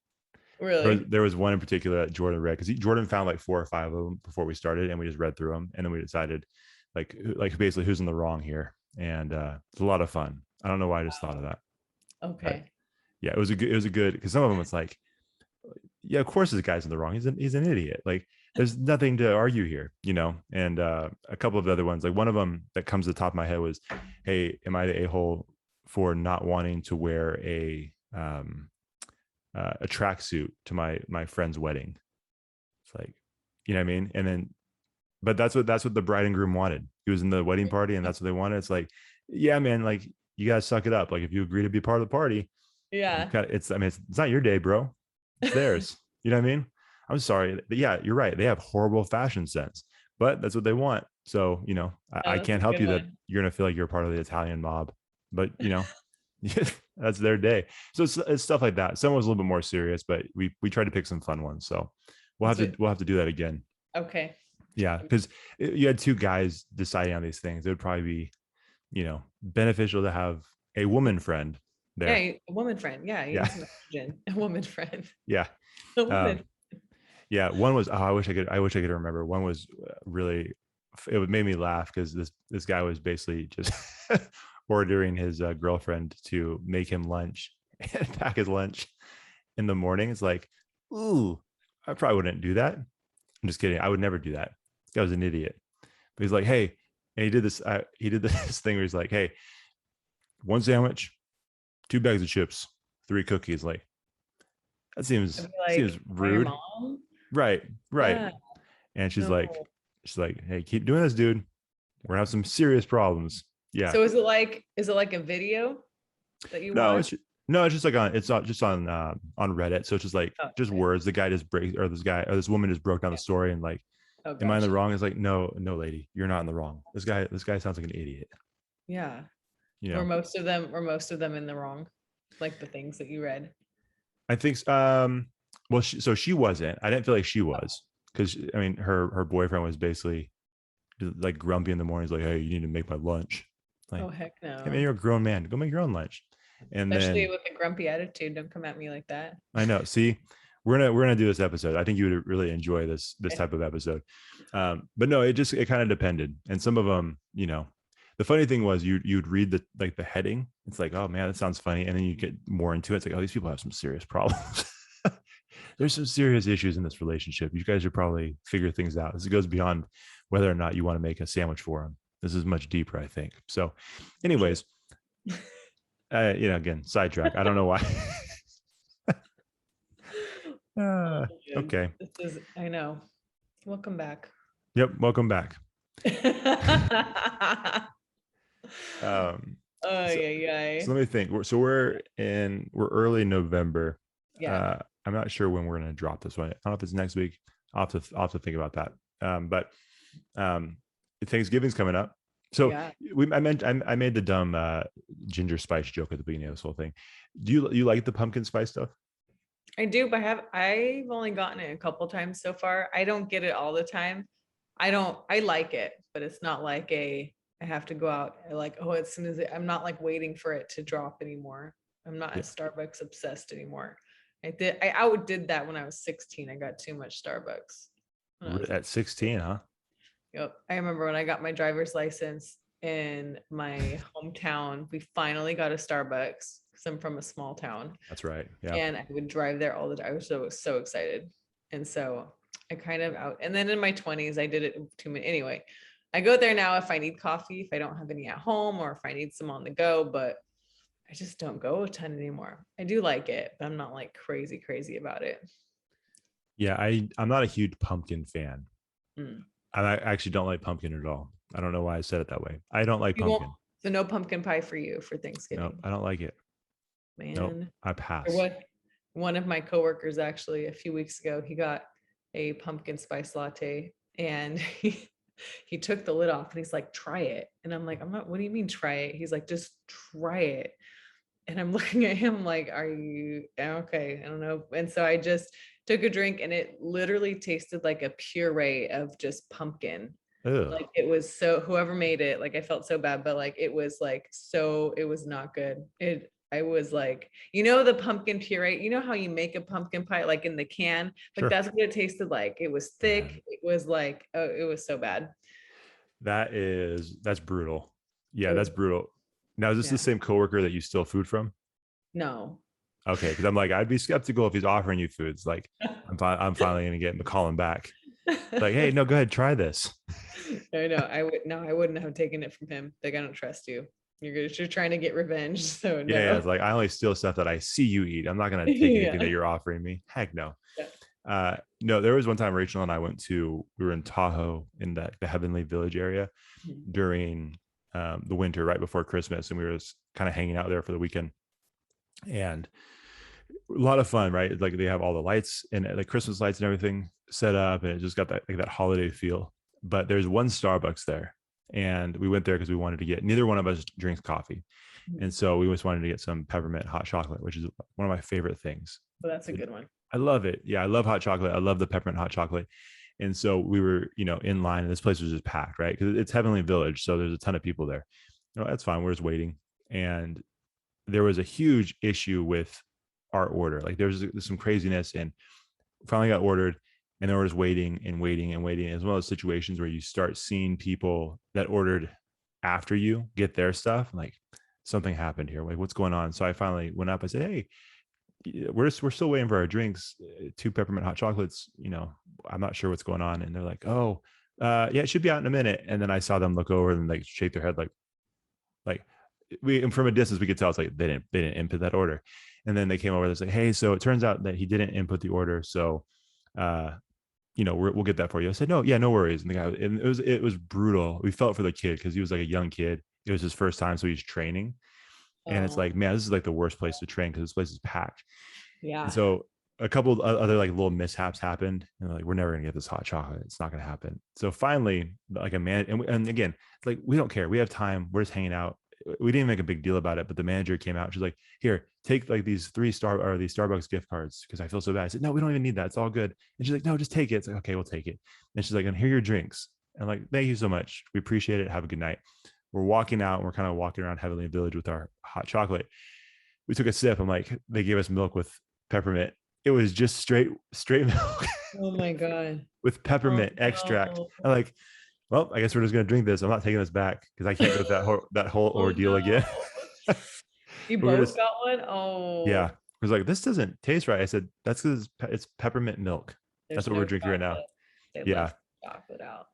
Really? There was one in particular that Jordan read, because Jordan found like 4 or 5 of them before we started, and we just read through them, and then we decided like basically who's in the wrong here. And it's a lot of fun. I don't know why I just thought of that. Okay. Yeah, it was a good, because some of them it's like, yeah, of course this guy's in the wrong. He's an idiot. Like, there's nothing to argue here, And a couple of the other ones, like one of them that comes to the top of my head was, hey, am I the a-hole for not wanting to wear a tracksuit to my friend's wedding? It's like, you know what I mean? And then, but that's what the bride and groom wanted. He was in the wedding party, and that's what they wanted. It's like, yeah, man, like, you gotta suck it up. Like, if you agree to be part of the party, Yeah. it's not your day, bro. It's theirs. You know what I mean? I'm sorry. But yeah, you're right. They have horrible fashion sense, but that's what they want. So, I can't help you that you're going to feel like you're part of the Italian mob, but that's their day. So it's stuff like that. Some was a little bit more serious, but we tried to pick some fun ones. So we'll have to do that again. Okay. Yeah. Because you had 2 guys deciding on these things. It would probably be, beneficial to have a woman friend there. Yeah, a woman friend. Yeah. A woman friend. Yeah. A woman. Yeah, one was, I wish I could remember. One was really, it made me laugh because this guy was basically just ordering his girlfriend to make him lunch and pack his lunch in the morning. It's like, ooh, I probably wouldn't do that. I'm just kidding. I would never do that. This guy was an idiot. But he's like, hey, and he did this. He did this thing where he's like, hey, 1 sandwich, 2 bags of chips, 3 cookies. Like, that seems rude. Right. Yeah. And she's like, hey, keep doing this, dude. We're gonna have some serious problems. Yeah. So is it like a video that you watch? It's just like on Reddit. So it's just like words. The guy just breaks, or this woman just broke down the story and like, am I in the wrong? It's like, no, lady, you're not in the wrong. This guy sounds like an idiot. Yeah. You know, Were most of them in the wrong? Like the things that you read? I think well, she wasn't. I didn't feel like she was, because I mean her boyfriend was basically like grumpy in the morning. He's like, hey, you need to make my lunch. Like, oh heck no. I mean, you're a grown man. Go make your own lunch. And especially then, with a grumpy attitude, don't come at me like that. I know. See, we're gonna do this episode. I think you would really enjoy this type of episode. But no, it kind of depended. And some of them, you know, the funny thing was you'd read the heading. It's like, oh man, that sounds funny. And then you get more into it. It's like, oh, these people have some serious problems. There's some serious issues in this relationship. You guys should probably figure things out. This goes beyond whether or not you want to make a sandwich for them. This is much deeper, I think. So anyways, you know, again, sidetrack. I don't know why. Okay. I know. Welcome back. Yep. Welcome back. So let me think. So we're early November. Yeah. I'm not sure when we're going to drop this one. I don't know if it's next week. I'll have to think about that. But Thanksgiving's coming up. So yeah. I made the dumb ginger spice joke at the beginning of this whole thing. Do you like the pumpkin spice stuff? I do, but I've only gotten it a couple times so far. I don't get it all the time. I like it, but it's not like I have to go out like, oh, as soon as I'm not like waiting for it to drop anymore. I'm not as Starbucks obsessed anymore. I outdid that when I was 16. I got too much Starbucks. At 16, huh? Yep. I remember when I got my driver's license in my hometown, we finally got a Starbucks because I'm from a small town. That's right. Yeah. And I would drive there all the time. I was so excited. And so I kind of and then in my 20s, I did it too many. Anyway, I go there now if I need coffee, if I don't have any at home, or if I need some on the go, but I just don't go a ton anymore. I do like it, but I'm not like crazy about it. Yeah, I'm not a huge pumpkin fan. I actually don't like pumpkin at all. I don't know why I said it that way. I don't like pumpkin. So no pumpkin pie for you for Thanksgiving. No, I don't like it. Man, nope, I pass. One of my coworkers actually a few weeks ago, he got a pumpkin spice latte and he took the lid off and he's like, try it. And I'm like, what do you mean try it? He's like, just try it. And I'm looking at him like, are you okay? I don't know. And so I just took a drink and it literally tasted like a puree of just pumpkin. Ugh. Like it was whoever made it, like I felt so bad, but like it was not good. I was like, the pumpkin puree, you know how you make a pumpkin pie, like in the can, like sure. That's what it tasted like. It was thick. It was like, oh, it was so bad. That's brutal. Yeah, that's brutal. Now, is this the same coworker that you steal food from? No. Okay, because I'm like, I'd be skeptical if he's offering you foods. Like, I'm finally gonna get him to call him back. Like, hey, no, go ahead, try this. I wouldn't have taken it from him. Like, I don't trust you. You're trying to get revenge. So no. Yeah, it's like I only steal stuff that I see you eat. I'm not gonna take anything that you're offering me. Heck no. Yeah. No, there was one time Rachel and I we were in Tahoe in the Heavenly Village area during the winter right before Christmas, and we were just kind of hanging out there for the weekend, and a lot of fun, right? Like they have all the lights and like Christmas lights and everything set up, and it just got that holiday feel. But there's one Starbucks there, and we went there because we wanted to get, neither one of us drinks coffee, and so we just wanted to get some peppermint hot chocolate, which is one of my favorite things. Well, that's a good one. I love it. Yeah, I love hot chocolate. I love the peppermint hot chocolate. And so we were, in line, and this place was just packed, right? Because it's Heavenly Village, so there's a ton of people there. That's fine. We're just waiting, and there was a huge issue with our order. Like there was some craziness, and finally got ordered, and then we're just waiting and waiting and waiting. It's one of those situations where you start seeing people that ordered after you get their stuff. I'm like, something happened here. Like, what's going on? So I finally went up. I said, hey, we're still waiting for our drinks, 2 peppermint hot chocolates. I'm not sure what's going on. And they're like, oh, yeah, it should be out in a minute. And then I saw them look over and like shake their head, like and from a distance we could tell it's like they didn't input that order. And then they came over. They said, hey, so it turns out that he didn't input the order. So, we'll get that for you. I said, no, yeah, no worries. And the guy, and it was brutal. We felt for the kid because he was like a young kid. It was his first time, so he's training. And it's like, man, this is like the worst place to train because this place is packed. Yeah. And so a couple of other like little mishaps happened. And like, we're never gonna get this hot chocolate. It's not gonna happen. So finally, like a man, and again, it's like, we don't care. We have time. We're just hanging out. We didn't make a big deal about it, but the manager came out. She's like, here, take like these these Starbucks gift cards because I feel so bad. I said, no, we don't even need that. It's all good. And she's like, no, just take it. It's like, okay, we'll take it. And she's like, and here are your drinks. And I'm like, thank you so much. We appreciate it. Have a good night. We're walking out and we're kind of walking around Heavenly Village with our hot chocolate. We took a sip. I'm like, they gave us milk with peppermint. It was just straight milk. Oh my God. With peppermint extract. No. I'm like, well, I guess we're just gonna drink this. I'm not taking this back because I can't go through that whole ordeal again. You both got one? Oh yeah. I was like, this doesn't taste right. I said, that's because it's peppermint milk. That's what we're drinking right now. Yeah. Chocolate out.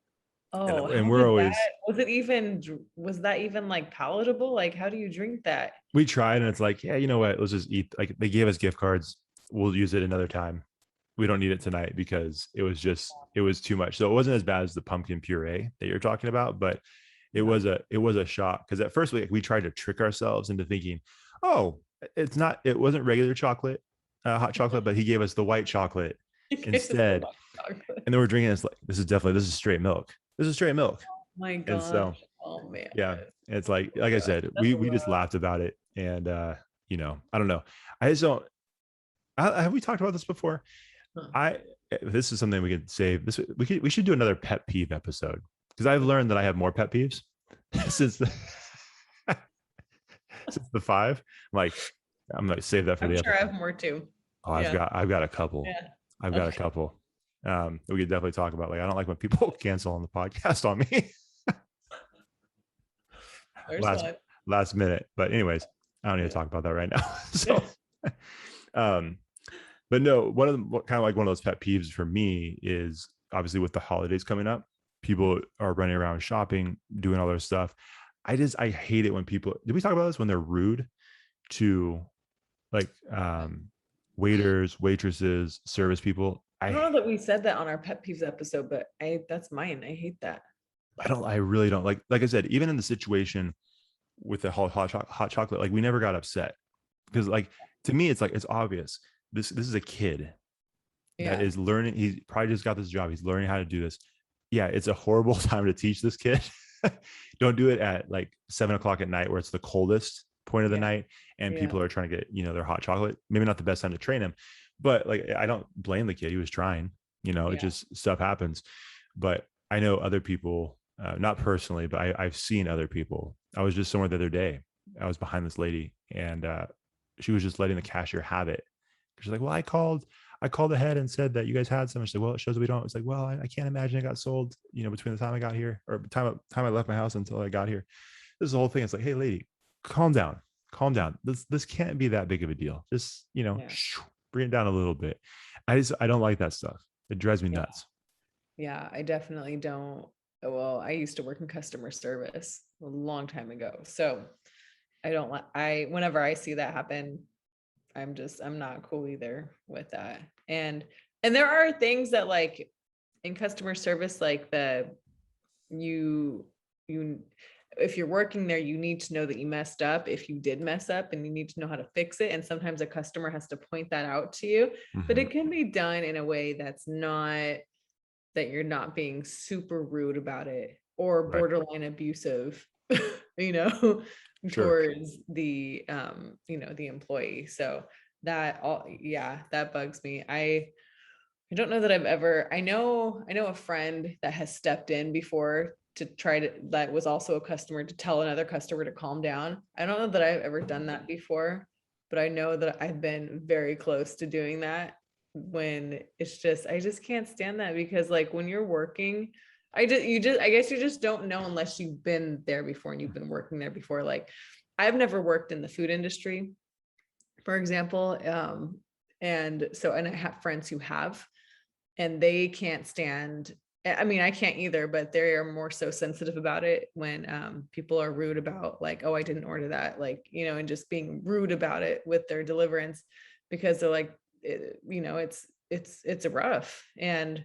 Oh, and we're always was that even like palatable? Like, how do you drink that? We tried and it's like, yeah, you know what? Let's just eat. Like, they gave us gift cards. We'll use it another time. We don't need it tonight because it was too much. So it wasn't as bad as the pumpkin puree that you're talking about, but it was a shock. Cause at first we tried to trick ourselves into thinking, oh, it wasn't regular chocolate, hot chocolate, but he gave us the white chocolate instead. And then we're drinking this, like, this is straight milk. This is straight milk. Oh my God. And so, oh man. Yeah. It's like I said, we just laughed about it. And, I don't know. I just don't, have we talked about this before? This is something we could save. We should do another pet peeve episode because I've learned that I have more pet peeves since the 5. I'm like save that for the episode. I episode. have more too. Oh, I've got a couple. Yeah. I've got a couple. We could definitely talk about, like, I don't like when people cancel on the podcast on me. last minute. But anyways, I don't need to talk about that right now. So, but no, kind of like one of those pet peeves for me is obviously with the holidays coming up, people are running around shopping, doing all their stuff. I hate it when people, did we talk about this? When they're rude to like waiters, waitresses, service people. I don't know that we said that on our pet peeves episode, but that's mine. I hate that. I really don't like I said, even in the situation with the hot chocolate, like we never got upset because, like, to me, it's like, it's obvious. This is a kid that is learning. He probably just got this job. He's learning how to do this. Yeah. It's a horrible time to teach this kid. Don't do it at like 7:00 at night where it's the coldest point of the night and people are trying to get, their hot chocolate. Maybe not the best time to train him, but like, I don't blame the kid. He was trying, it just, stuff happens. But I know other people, not personally, but I've seen other people. I was just somewhere the other day. I was behind this lady and she was just letting the cashier have it. She's like, well, I called ahead and said that you guys had some. She's like, well, it shows that we don't. It's like, well, I can't imagine it got sold, between the time I got here or time I left my house until I got here. This is the whole thing. It's like, hey, lady, calm down. This can't be that big of a deal. Just, bring it down a little bit. I don't like that stuff. It drives me nuts. Yeah, I definitely don't. Well, I used to work in customer service a long time ago. So whenever I see that happen, I'm not cool either with that. And there are things that, like, in customer service, like if you're working there, you need to know that you messed up if you did mess up, and you need to know how to fix it. And sometimes a customer has to point that out to you, but it can be done in a way that's not that you're not being super rude about it or borderline abusive, towards the, the employee. So that bugs me. I don't know that I know a friend that has stepped in before that was also a customer, to tell another customer to calm down. I don't know that I've ever done that before, but I know that I've been very close to doing that when it's just, I just can't stand that because, like, when you're working, I guess you just don't know unless you've been there before and you've been working there before. Like I've never worked in the food industry, for example. And I have friends who have, and they can't stand, I mean, I can't either, but they are more so sensitive about it when people are rude about like, oh, I didn't order that, like, you know, and just being rude about it with their deliverance, because they're like, you know, it's rough. And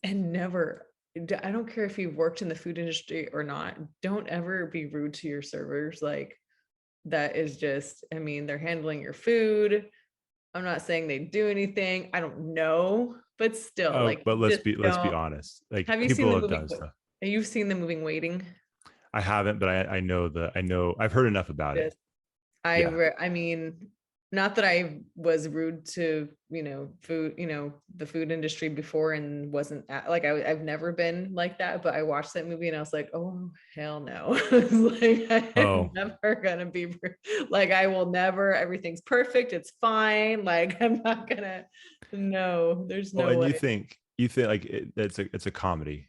never, I don't care if you've worked in the food industry or not, don't ever be rude to your servers. Like that is just, I mean, they're handling your food. I'm not saying they do anything. I don't know, but still, like, but let's be honest. Like, have you seen people the have movie? done stuff. You've seen the movie Waiting? I haven't, but I know I've heard enough about it. I mean, not that I was rude to, you know, food, you know, the food industry before and wasn't like, I've never been like that, but I watched that movie and I was like, oh, hell no. Like, I'm never gonna be like, I will never, everything's perfect. It's fine. Like, I'm not gonna, no, there's no way. And you think like it's a comedy.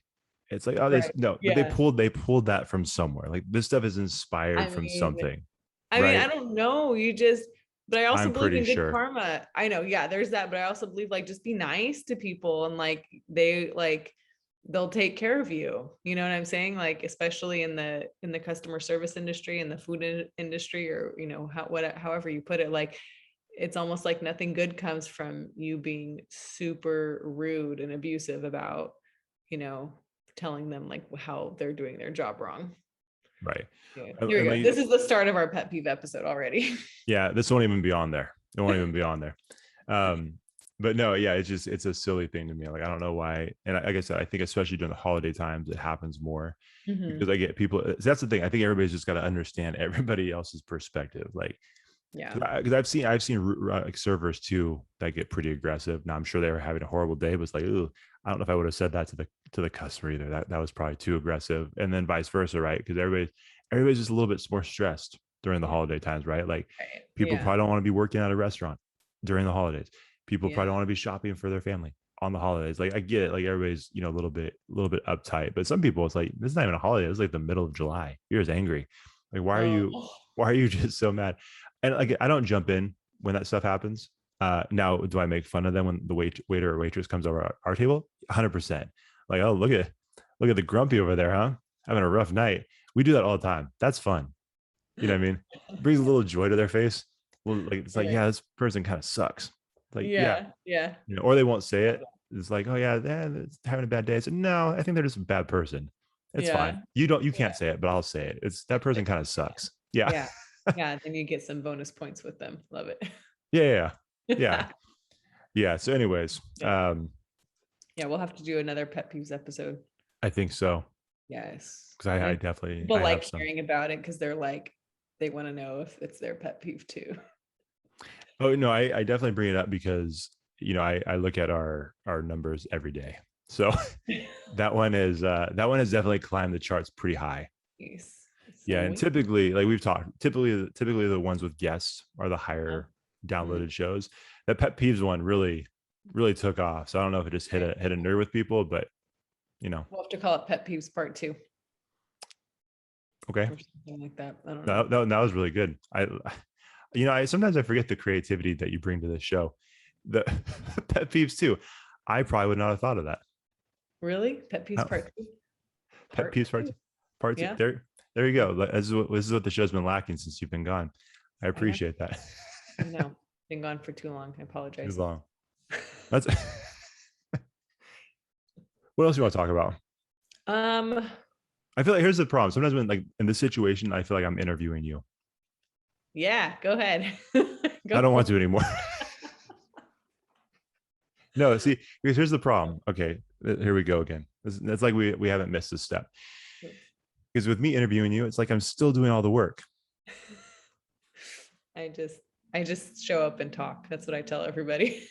It's like, oh, Right. no, Yeah. but they pulled that from somewhere. Like this stuff is inspired from something. I mean, I don't know. But I also believe in good karma. I know, yeah, there's that, but I also believe like just be nice to people and like they'll take care of you. You know what I'm saying? Like especially in the customer service industry and the food industry, or you know, however you put it, like it's almost like nothing good comes from you being super rude and abusive about, you know, telling them like how they're doing their job wrong. Right. Yeah. Here we go. This is the start of our pet peeve episode already. Yeah, this won't even be on there. It won't even be on there. But no, yeah, it's a silly thing to me. Like I don't know why. And like I said, I think especially during the holiday times, it happens more because I get people. So that's the thing. I think everybody's just got to understand everybody else's perspective. Like, yeah, because I've seen like servers too that get pretty aggressive. Now I'm sure they were having a horrible day, but it's like, ooh, I don't know if I would have said that to the customer either. That was probably too aggressive. And then vice versa, right? Because everybody's just a little bit more stressed during the holiday times, right? Like people probably don't want to be working at a restaurant during the holidays. People probably don't want to be shopping for their family on the holidays. Like I get it, like everybody's, you know, a little bit uptight, but some people it's like, this is not even a holiday. It's like the middle of July. You're just angry. Like, why are you just so mad? And like, I don't jump in when that stuff happens. Now, do I make fun of them when the waiter or waitress comes over our table? 100%. Like, oh, look at the grumpy over there, huh? Having a rough night. We do that all the time. That's fun. You know what I mean? It brings a little joy to their face. Well, like it's like, yeah, this person kind of sucks. Like, yeah. You know, or they won't say it. It's like, oh yeah, it's having a bad day. I said, no, I think they're just a bad person. It's fine. You can't say it, but I'll say it. It's that person kind of sucks. Yeah. Yeah. Then you get some bonus points with them. Love it. Yeah. So anyways, we'll have to do another pet peeves episode. I think so. Yes. Because I definitely people like hearing about it because they're like, they want to know if it's their pet peeve too. Oh no, I definitely bring it up because, you know, I look at our numbers every day. So that one has definitely climbed the charts pretty high. Yes. Yeah, and typically, like we've talked, typically the ones with guests are the higher downloaded shows. That pet peeves one really took off. So I don't know if it just hit a nerve with people, but you know, we'll have to call it pet peeves part 2. Okay. Or something like that. I don't know. That was really good. I sometimes I forget the creativity that you bring to this show. The pet peeves too. I probably would not have thought of that. Really? Pet peeves part 2? Pet peeves part 2. Yeah. There you go. This is what the show's been lacking since you've been gone. I appreciate that. I know. Been gone for too long. I apologize. Too long. That's what else you want to talk about? I feel like here's the problem. Sometimes when like in this situation, I feel like I'm interviewing you. Yeah, go ahead. I don't want to anymore. No, see, because here's the problem. Okay, here we go again. It's like we haven't missed a step. Because with me interviewing you, it's like I'm still doing all the work. I just show up and talk. That's what I tell everybody.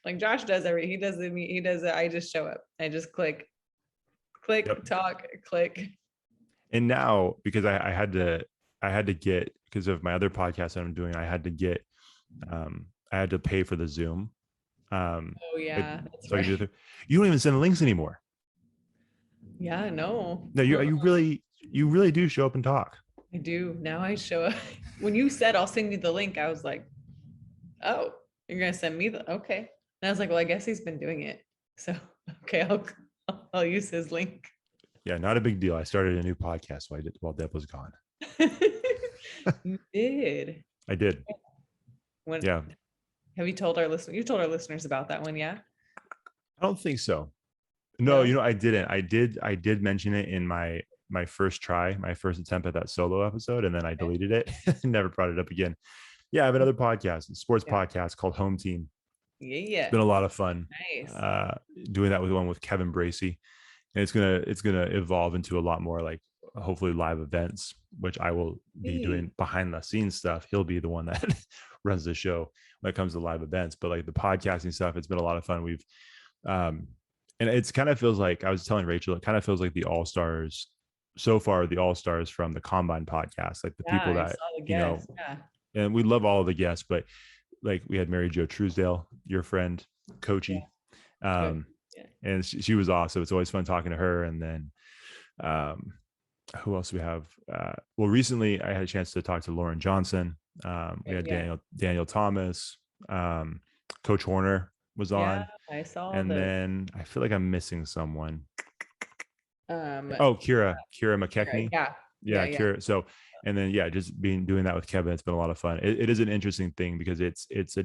Like Josh does he does it. I just show up. I just click, talk, click. And now, because I had to get, because of my other podcast that I'm doing, I had to pay for the Zoom. Oh yeah. That's right. You don't even send links anymore. Yeah, no. No, you really do show up and talk. I do. Now I show up. When you said I'll send you the link, I was like, oh, you're gonna send me the okay. And I was like, well, I guess he's been doing it. So okay, I'll use his link. Yeah, not a big deal. I started a new podcast while Deb was gone. You did. I did. When Yeah. have you told our listeners? You told our listeners about that one, yeah? I don't think so. No, No? I didn't. I did mention it in my first try, my first attempt at that solo episode, and then I deleted it and never brought it up again. Yeah, I have another podcast, a sports podcast called Home Team. Yeah. It's been a lot of fun. Nice. Doing that with Kevin Bracey. And it's gonna evolve into a lot more like hopefully live events, which I will be doing behind the scenes stuff. He'll be the one that runs the show when it comes to live events. But like the podcasting stuff, it's been a lot of fun. We've and it's kind of feels like, I was telling Rachel, it kind of feels like the all-stars so far, the all-stars from the Combine podcast, like the people that and we love all of the guests, but like we had Mary Jo Truesdale, your friend, Coachy. And she was awesome. It's always fun talking to her. And then who else do we have? Well, recently I had a chance to talk to Lauren Johnson. We had Daniel Thomas. Coach Horner was on. I saw. And then I feel like I'm missing someone. Kira McKechnie. Yeah, Kira. So, and then just doing that with Kevin, it's been a lot of fun. It is an interesting thing because it's a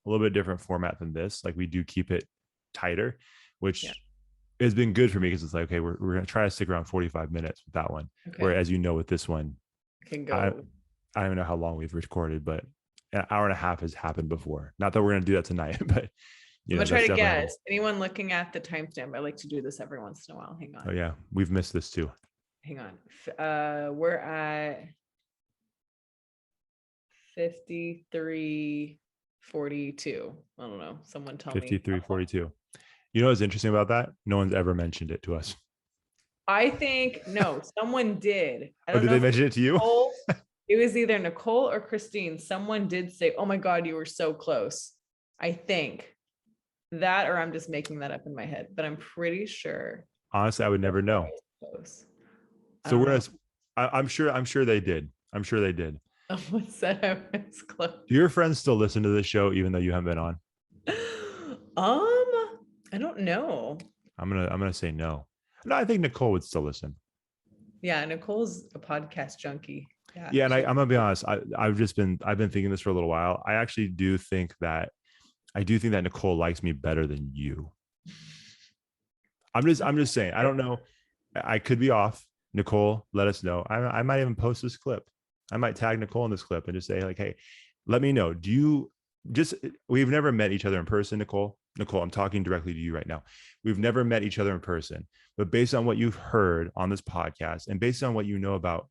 little bit different format than this. Like we do keep it tighter, which has been good for me because it's like, okay, we're gonna try to stick around 45 minutes with that one. Whereas with this one, can go. I don't even know how long we've recorded, but an hour and a half has happened before. Not that we're gonna do that tonight, but I'm gonna try to guess. Anyone looking at the timestamp? I like to do this every once in a while. Hang on. Oh yeah, we've missed this too. Hang on. We're at 53:42. I don't know. Someone tell me. 53:42. You know what's interesting about that? No one's ever mentioned it to us. I think no, someone did. I don't did know they mention it to you? It was either Nicole or Christine. Someone did say, "Oh my God, you were so close." I think that, or I'm just making that up in my head, but I'm pretty sure. Honestly, I would never know. Close. So I'm sure they did. I'm sure they did. Someone said I was close. Do your friends still listen to this show even though you haven't been on? I don't know. I'm gonna say no. No, I think Nicole would still listen. Yeah, Nicole's a podcast junkie. Yeah, and I'm gonna be honest. I've been thinking this for a little while. I actually do think that Nicole likes me better than you. I'm just saying. I don't know. I could be off. Nicole, let us know. I might even post this clip. I might tag Nicole in this clip and just say like, hey, let me know. We've never met each other in person, Nicole. Nicole, I'm talking directly to you right now. We've never met each other in person, but based on what you've heard on this podcast and based on what you know about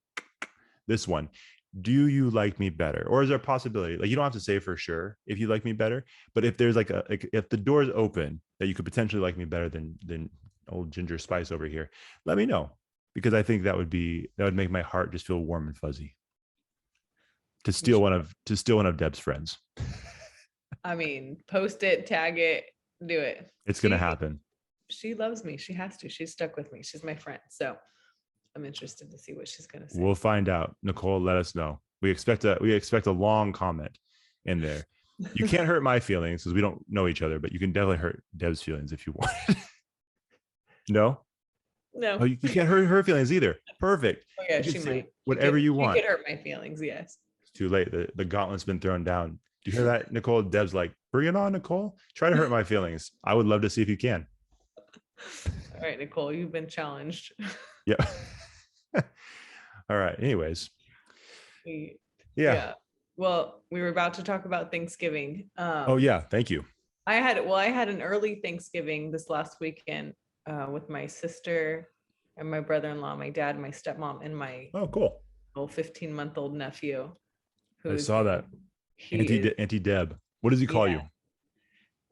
this one, do you like me better? Or is there a possibility? Like, you don't have to say for sure if you like me better, but if there's if the door is open that you could potentially like me better than old Ginger Spice over here, let me know, because I think that would make my heart just feel warm and fuzzy to steal one of Deb's friends. I mean, post it, tag it, do it. It's going to happen. She loves me. She has to. She's stuck with me. She's my friend. So I'm interested to see what she's going to say. We'll find out. Nicole, let us know. We expect a long comment in there. You can't hurt my feelings because we don't know each other, but you can definitely hurt Deb's feelings if you want. No? Oh, you can't hurt her feelings either. Perfect. Oh, yeah, she might. Whatever you want. You could hurt my feelings, yes. It's too late. The gauntlet's been thrown down. Do you hear that, Nicole? Deb's like, bring it on, Nicole. Try to hurt my feelings. I would love to see if you can. All right, Nicole, you've been challenged. Yeah. All right. Anyways. Yeah. Well, we were about to talk about Thanksgiving. Oh yeah. Thank you. I had an early Thanksgiving this last weekend with my sister and my brother-in-law, my dad, my stepmom, and my cool 15-month-old nephew. I saw that. Auntie Deb. What does he call you?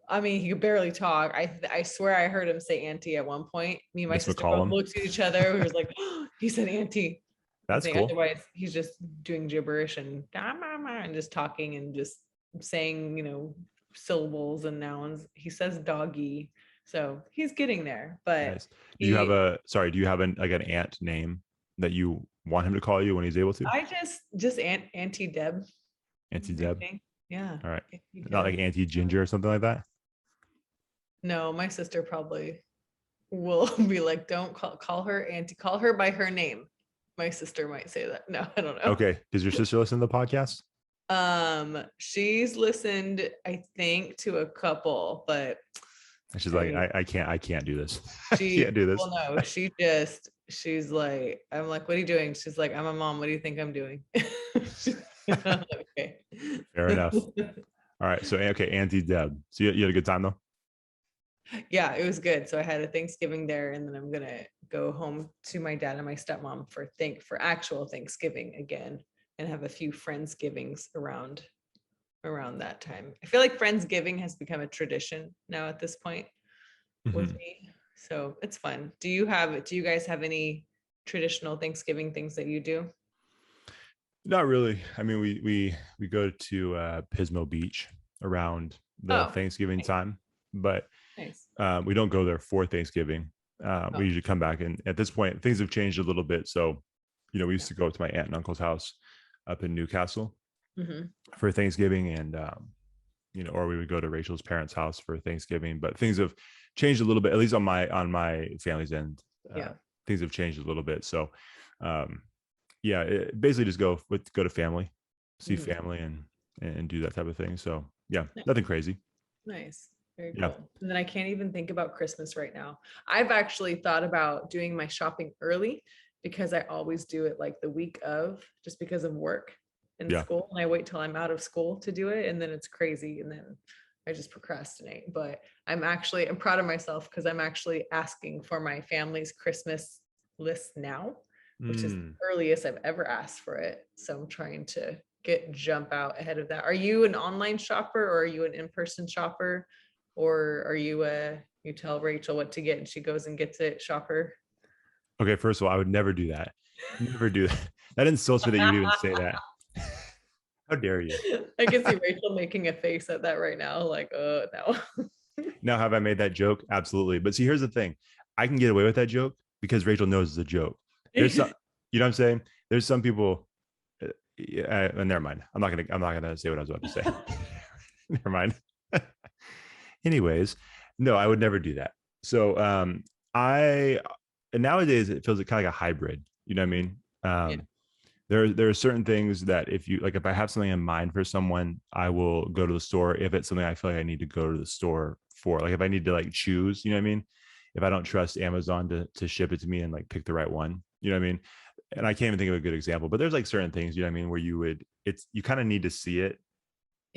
I mean, he could barely talk. I swear I heard him say auntie at one point. Me and my sister both looked at each other. We was like, oh, he said auntie. That's cool. Otherwise, he's just doing gibberish and just talking and just saying, syllables and nouns. He says doggy. So he's getting there, but Nice. Do you have like an aunt name that you want him to call you when he's able to? I just Auntie Deb. Auntie I Deb. think. Yeah. All right. Auntie Not like Deb. Auntie Ginger or something like that. No, my sister probably will be like, don't call her auntie, call her by her name. My sister might say that. No, I don't know. Okay. Does your sister listen to the podcast? She's listened, I think, to a couple, but And she's like, I can't do this. I she can't do this. well, no, she's like, I'm like, what are you doing? She's like, I'm a mom. What do you think I'm doing? Okay. Fair enough. All right. So, okay, Auntie Deb. So you had a good time though? Yeah, it was good. So I had a Thanksgiving there, and then I'm gonna go home to my dad and my stepmom for actual Thanksgiving again, and have a few Friendsgivings around that time. I feel like Friendsgiving has become a tradition now at this point with me. So it's fun. Do you guys have any traditional Thanksgiving things that you do? Not really. I mean, we go to Pismo Beach around the Thanksgiving nice. time, but Nice. we don't go there for Thanksgiving. We usually come back, and at this point, things have changed a little bit. So, we used to go to my aunt and uncle's house up in Newcastle for Thanksgiving, and or we would go to Rachel's parents' house for Thanksgiving. But things have changed a little bit, at least on my family's end. Things have changed a little bit. So, basically just go to family, see family, and do that type of thing. So yeah, nothing crazy. Nice. Very cool. And then I can't even think about Christmas right now. I've actually thought about doing my shopping early because I always do it like the week of, just because of work and school. And I wait till I'm out of school to do it. And then it's crazy. And then I just procrastinate. But I'm proud of myself because I'm actually asking for my family's Christmas list now, which is the earliest I've ever asked for it. So I'm trying to jump out ahead of that. Are you an online shopper, or are you an in-person shopper? Or are you you tell Rachel what to get and she goes and gets it shopper? Okay, first of all, I would never do that. Never do that. That insults me that you'd even say that. How dare you? I can see Rachel making a face at that right now, like, no. Now, have I made that joke? Absolutely. But see, here's the thing. I can get away with that joke because Rachel knows it's a joke. There's some, you know what I'm saying? There's some people, never mind. I'm not gonna say what I was about to say. Never mind. Anyways, no, I would never do that. So nowadays it feels like kind of like a hybrid. You know what I mean? There are certain things that if I have something in mind for someone, I will go to the store if it's something I feel like I need to go to the store for. Like if I need to like choose, you know what I mean? If I don't trust Amazon to ship it to me and like pick the right one, you know what I mean? And I can't even think of a good example, but there's like certain things, you know what I mean, where you kind of need to see it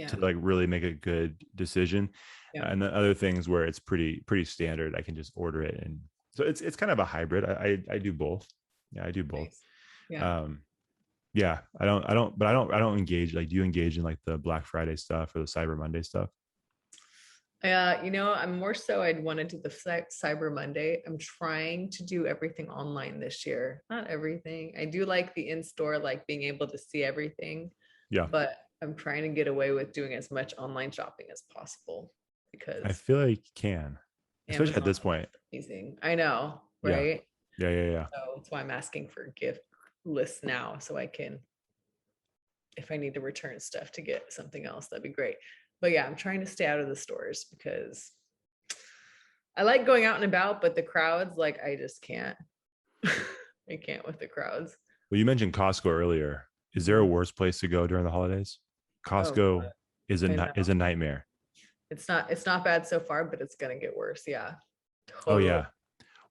to like really make a good decision. And then other things where it's pretty standard, I can just order it. And so it's kind of a hybrid. I do both. Yeah, I do both. Nice. I don't engage. Like, do you engage in like the Black Friday stuff or the Cyber Monday stuff? I'm more so I'd want to do the Cyber Monday. I'm trying to do everything online this year. Not everything. I do like the in-store, like being able to see everything. Yeah. But I'm trying to get away with doing as much online shopping as possible because I feel like you can, especially at this point. Amazing. I know, right? Yeah. So that's why I'm asking for gift lists now, so I can, if I need to return stuff to get something else, that'd be great. But yeah, I'm trying to stay out of the stores because I like going out and about, but the crowds, like I just can't. I can't with the crowds. Well, you mentioned Costco earlier. Is there a worse place to go during the holidays? Costco is a nightmare. It's not bad so far, but it's gonna get worse. Yeah. Totally. Oh yeah.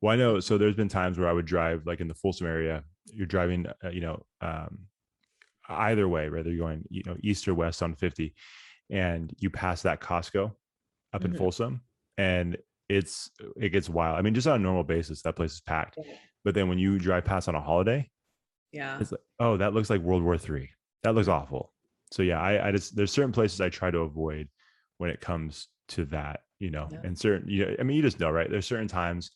Well, I know. So there's been times where I would drive like in the Folsom area. You're driving, either way, whether you're going, east or west on 50, and you pass that Costco up in Folsom, and it gets wild. I mean, just on a normal basis, that place is packed. But then when you drive past on a holiday, it's like, oh, that looks like World War III. That looks awful. So yeah, I just, there's certain places I try to avoid when it comes to that, and certain, you just know, right? There's certain times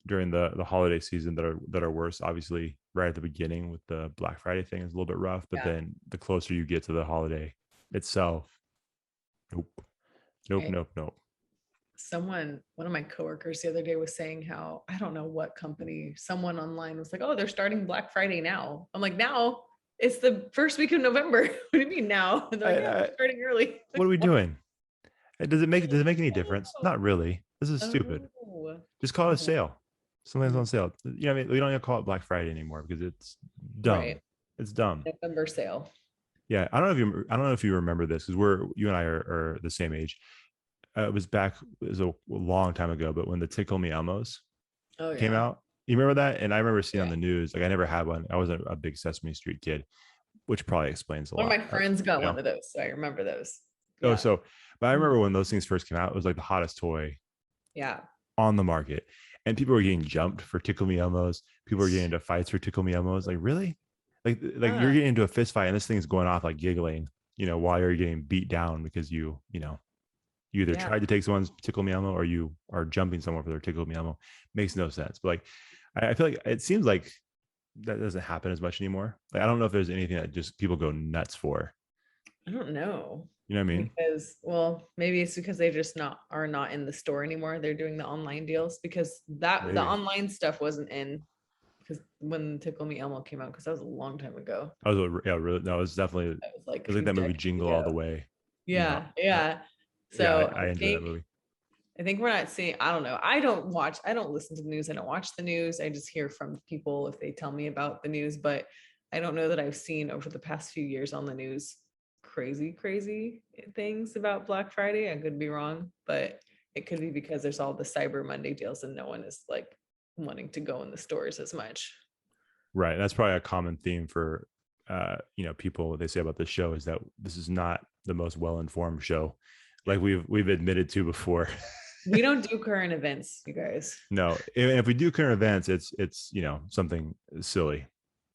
during the holiday season that are worse. Obviously, right at the beginning with the Black Friday thing is a little bit rough, but then the closer you get to the holiday itself, nope. one of my coworkers the other day was saying how, I don't know what company, someone online was like, oh, they're starting Black Friday now. I'm like, now? It's the first week of November. What do you mean now? And they're like, yeah, we're starting early. What are we doing? Does it make any difference? Not really. This is stupid. Oh. Just call it a Oh. sale. Something's on sale. You know, I mean, we don't even call it Black Friday anymore because it's dumb. Right. It's dumb. November sale. Yeah, I don't know if you remember this because you and I are the same age. It was a long time ago, but when the Tickle Me Elmos came out, you remember that? And I remember seeing on the news, like I never had one. I wasn't a big Sesame Street kid, which probably explains a lot. One of my friends got one of those, so I remember those. Yeah. But I remember when those things first came out, it was like the hottest toy on the market. And people were getting jumped for Tickle Me Elmos. People were getting into fights for Tickle Me Elmos. Like, really? Like you're getting into a fist fight and this thing's going off like giggling, while you're getting beat down because you either tried to take someone's Tickle Me Elmo or you are jumping someone for their Tickle Me Elmo. Makes no sense. But like, I feel like it seems like that doesn't happen as much anymore. Like, I don't know if there's anything that just people go nuts for. I don't know. You know what I mean? Because, well, maybe it's because they just are not in the store anymore. They're doing the online deals because the online stuff wasn't in because when Tickle Me Elmo came out, because that was a long time ago. Really? No, it was definitely. It was like that movie Jingle All the Way. Yeah. So I enjoyed that movie. I think we're not seeing, I don't know. I don't listen to the news. I don't watch the news. I just hear from people if they tell me about the news, but I don't know that I've seen over the past few years on the news crazy things about Black Friday. I could be wrong, but it could be because there's all the Cyber Monday deals and no one is like wanting to go in the stores as much. Right. That's probably a common theme for, people, what they say about this show is that this is not the most well-informed show. Like we've admitted to before. We don't do current events, you guys. No, if we do current events, it's something silly.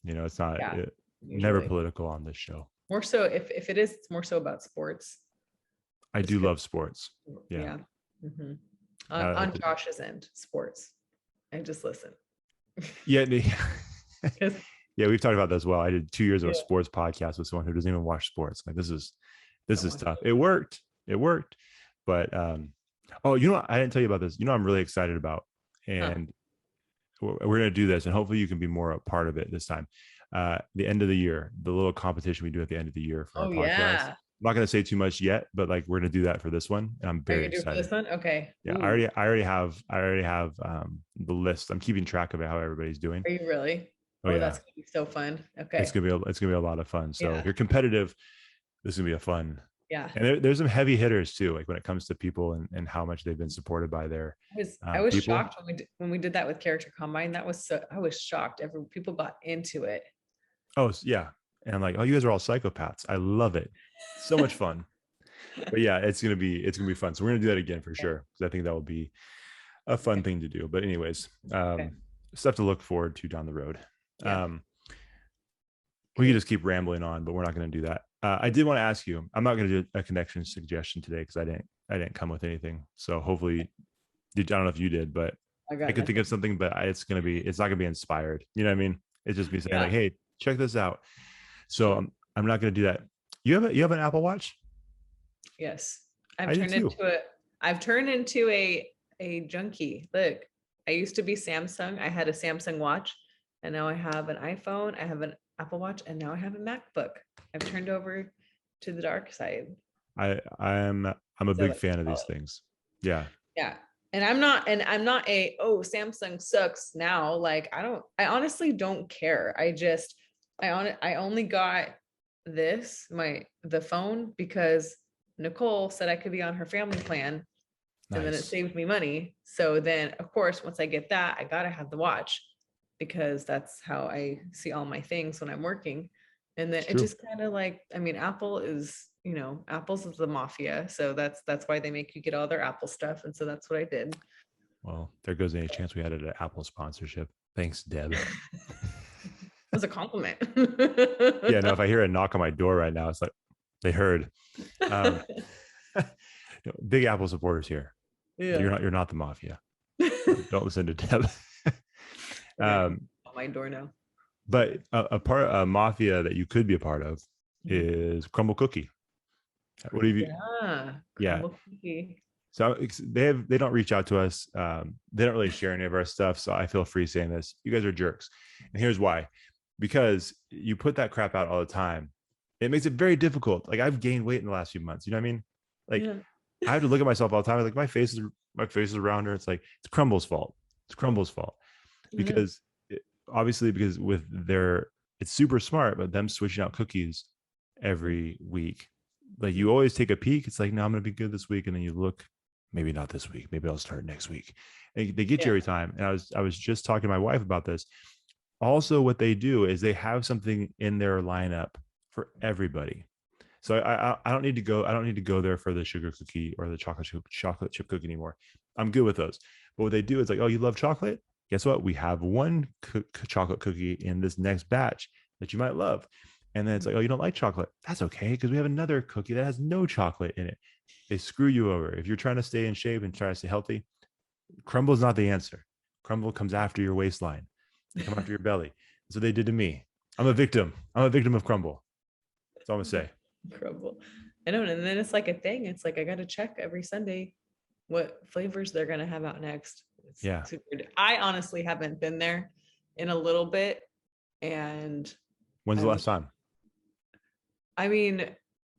It's not never political on this show. More so, if it is, it's more so about sports. I do love sports. Yeah. Mm-hmm. On Josh's end, sports. I just listen. Yeah. Yeah, we've talked about that as well. I did 2 years of a sports podcast with someone who doesn't even watch sports. Like this is tough. It worked, but I didn't tell you about this. I'm really excited about, and we're going to do this, and hopefully you can be more a part of it this time. The end of the year, the little competition we do at the end of the year for our podcast. Yeah. I'm not going to say too much yet, but like we're going to do that for this one, and I'm very excited. For this one, okay. Yeah, I already have the list. I'm keeping track of it, how everybody's doing. Are you really? Oh yeah, that's gonna be so fun. Okay, it's gonna be a lot of fun. So if you're competitive, this is gonna be a fun. Yeah, and there's some heavy hitters too, like when it comes to people and how much they've been supported by their. I was shocked when we did that with Character Combine. I was shocked. People got into it. Oh yeah, and I'm like, oh, you guys are all psychopaths. I love it. So much fun. But yeah, it's gonna be fun. So we're gonna do that again for sure, because I think that will be a fun thing to do. But anyways, stuff to look forward to down the road. Yeah. We could just keep rambling on, but we're not going to do that. I did want to ask you, I'm not going to do a connection suggestion today because I didn't come with anything. So hopefully I don't know if you did, but I could think of something, but it's not going to be inspired. You know what I mean? It's just me saying like, hey, check this out. So I'm not going to do that. You have an Apple Watch? Yes. I've turned into a junkie. Look, I used to be Samsung. I had a Samsung watch. And now I have an iPhone, I have an Apple Watch, and now I have a MacBook. I've turned over to the dark side. I'm a big fan of these things. Yeah. Yeah. And I'm not Samsung sucks now. Like I honestly don't care. I only got the phone because Nicole said I could be on her family plan. Nice. And then it saved me money. So then of course, once I get that, I gotta have the watch, because that's how I see all my things when I'm working. And then it just kind of like, Apple is, Apple's is the mafia. So that's why they make you get all their Apple stuff. And so that's what I did. Well, there goes any chance we had an Apple sponsorship. Thanks, Deb. It was a compliment. Yeah, no, if I hear a knock on my door right now, it's like they heard. Big Apple supporters here. Yeah. You're not the mafia. Don't listen to Deb. On my door now. But a mafia that you could be a part of is Crumble Cookie. What have you? Yeah. Cookie. So they don't reach out to us. They don't really share any of our stuff. So I feel free saying this. You guys are jerks. And here's why. Because you put that crap out all the time. It makes it very difficult. Like I've gained weight in the last few months. You know what I mean? Like I have to look at myself all the time. Like my face is rounder. It's like it's Crumble's fault. It's Crumble's fault. Because obviously because with it's super smart, but them switching out cookies every week. Like you always take a peek. It's like, no, I'm gonna be good this week. And then you look, maybe not this week. Maybe I'll start next week. And they get you every time. And I was just talking to my wife about this. Also, what they do is they have something in their lineup for everybody. So I don't need to go. I don't need to go there for the sugar cookie or the chocolate chip cookie anymore. I'm good with those. But what they do is like, oh, you love chocolate? Guess what? We have one chocolate cookie in this next batch that you might love. And then it's like, oh, you don't like chocolate? That's okay, because we have another cookie that has no chocolate in it. They screw you over. If you're trying to stay in shape and try to stay healthy, Crumble is not the answer. Crumble comes after your waistline. They come after your belly. That's what they did to me. I'm a victim. I'm a victim of Crumble. That's all I'm gonna say. Crumble. I know. And then it's like a thing. It's like I got to check every Sunday what flavors they're gonna have out next. It's super. I honestly haven't been there in a little bit. And when's the last time? I mean,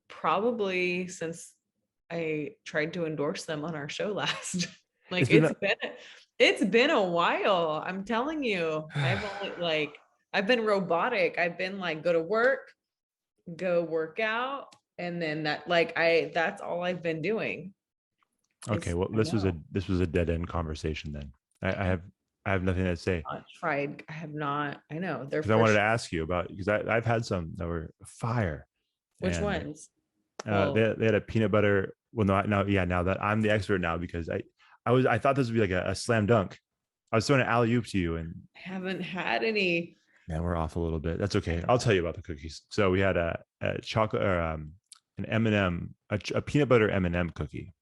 probably since I tried to endorse them on our show last. Like it's been a while. I'm telling you. I've been robotic. I've been like go to work, go work out, and then that's all I've been doing. Okay, well, this was a dead end conversation then. I have nothing to say. I have not. I know. Because I wanted to ask you about, because I've had some that were fire. Which ones? They had a peanut butter. Well, now that I'm the expert now, because I thought this would be like a slam dunk. I was throwing an alley oop to you, and I haven't had any. Man, we're off a little bit. That's okay. I'll tell you about the cookies. So we had a chocolate or an M&M, a peanut butter M&M cookie.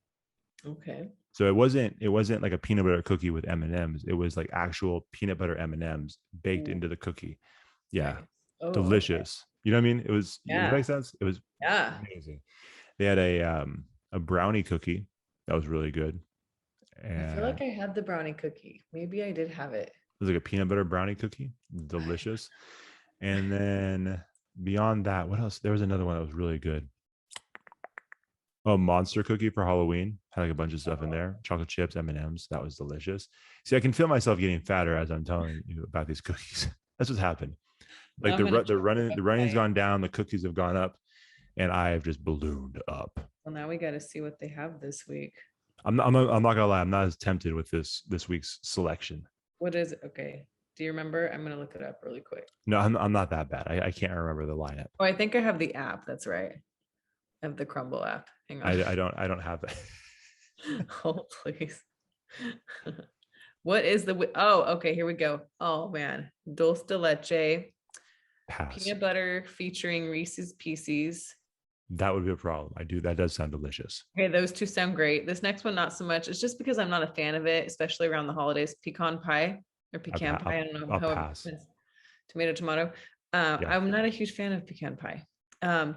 Okay. So it wasn't like a peanut butter cookie with M&Ms. It was like actual peanut butter M&Ms baked into the cookie. Yeah. Nice. Oh, delicious. Okay. You know what I mean? It was, Does that make sense? It was amazing. They had a brownie cookie that was really good. And I feel like I had the brownie cookie. Maybe I did have it. It was like a peanut butter brownie cookie. Delicious. And then beyond that, what else? There was another one that was really good. A monster cookie for Halloween. Had like a bunch of stuff in there. Chocolate chips, M&Ms. That was delicious. See, I can feel myself getting fatter as I'm telling you about these cookies. That's what's happened. Like the running's gone down, the cookies have gone up, and I have just ballooned up. Well, now we got to see what they have this week. I'm not gonna lie. I'm not as tempted with this week's selection. What is it? Okay. Do you remember? I'm gonna look it up really quick. No, I'm not that bad. I can't remember the lineup. Oh, I think I have the app. That's right. I have the Crumble app. Hang on. I don't have that. Oh, please. What is the? Oh, okay. Here we go. Oh man, dulce de leche. Pass. Peanut butter featuring Reese's Pieces. That would be a problem. That does sound delicious. Okay, those two sound great. This next one, not so much. It's just because I'm not a fan of it, especially around the holidays. Pecan pie or pecan pie. I don't know how pass. It is. Tomato. I'm not a huge fan of pecan pie.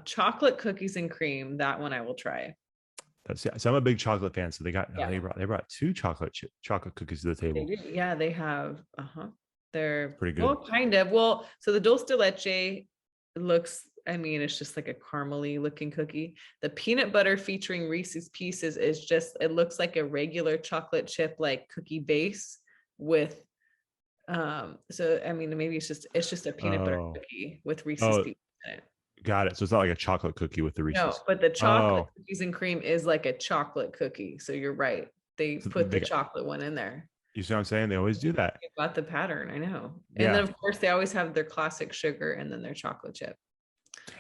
Chocolate cookies and cream. That one I will try. So I'm a big chocolate fan. So they brought two chocolate cookies to the table. They do. Yeah, they have. They're pretty good. Well, kind of. Well, so the dulce de leche looks. I mean, it's just like a caramely looking cookie. The peanut butter featuring Reese's Pieces is just, it looks like a regular chocolate chip, like cookie base with, so, I mean, maybe it's just a peanut butter cookie with Reese's Pieces in it. Got it. So it's not like a chocolate cookie with the Reese's. No, but the chocolate cookies and cream is like a chocolate cookie. So you're right. They put the chocolate one in there. You see what I'm saying? They always do that. They got the pattern. I know. And then of course they always have their classic sugar and then their chocolate chip.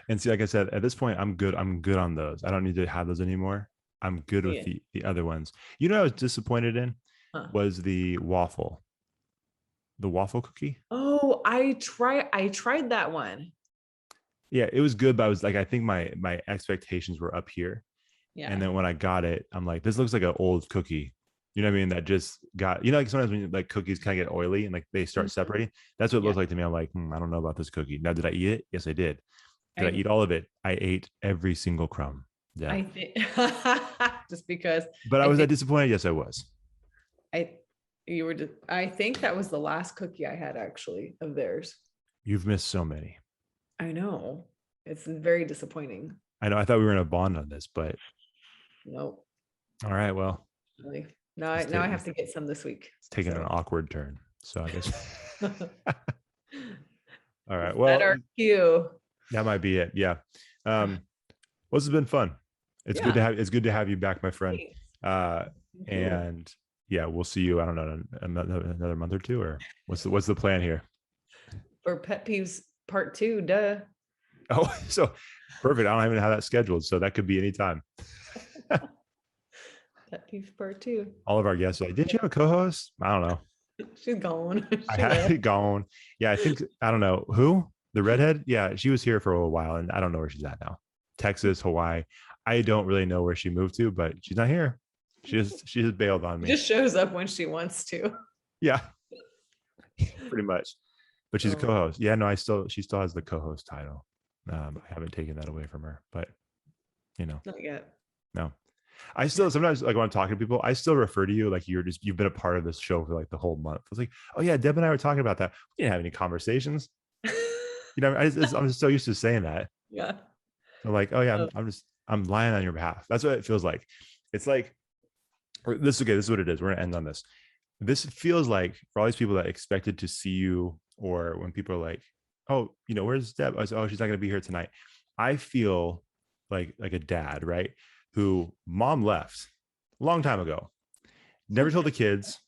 And see, like I said, at this point, I'm good on those. I don't need to have those anymore. I'm good with the other ones. You know what I was disappointed in was the waffle cookie. Oh, I tried that one. Yeah, it was good, but I was like, I think my expectations were up here. Yeah. And then when I got it, I'm like, this looks like an old cookie. You know what I mean? That just got, like sometimes when like cookies kind of get oily and like they start separating. That's what it looked like to me. I'm like, I don't know about this cookie. Now, did I eat it? Yes, I did. Did I eat all of it? I ate every single crumb. Yeah. just because. But I was that disappointed. Yes, I was. I think that was the last cookie I had actually of theirs. You've missed so many. I know. It's very disappointing. I know. I thought we were in a bond on this, but nope. All right. Well, really. Now I have to get some this week. It's taking an awkward turn. So I guess. All right. That Well, our cue. That might be it. Yeah. Well, this has been fun. It's good to have you back, my friend. And yeah, we'll see you. I don't know, another month or two, or what's the plan here? For Pet Peeves Part 2, duh. Oh, so perfect. I don't even have that scheduled, so that could be anytime. Pet Peeves Part 2. All of our guests are like, did you have a co-host? I don't know. She's gone. I had gone. Yeah, I don't know who, the redhead. Yeah, she was here for a while, and I don't know where she's at now. Texas, Hawaii. I don't really know where she moved to, but she's not here. She just bailed on me. Just shows up when she wants to. Yeah, pretty much. But she's a co-host. Yeah, no, she still has the co-host title. I haven't taken that away from her, but not yet. No, I still sometimes, like, when I'm talking to people, I still refer to you like you've been a part of this show for like the whole month. I was like, oh yeah, Deb and I were talking about that. We didn't have any conversations. I'm just so used to saying that. Yeah. I'm like, oh yeah, I'm lying on your behalf. That's what it feels like. It's like, this is what it is. We're gonna end on this. This feels like for all these people that expected to see you, or when people are like, oh, where's Deb? I was, oh, she's not gonna be here tonight. I feel like a dad, right? Who mom left a long time ago, never told the kids,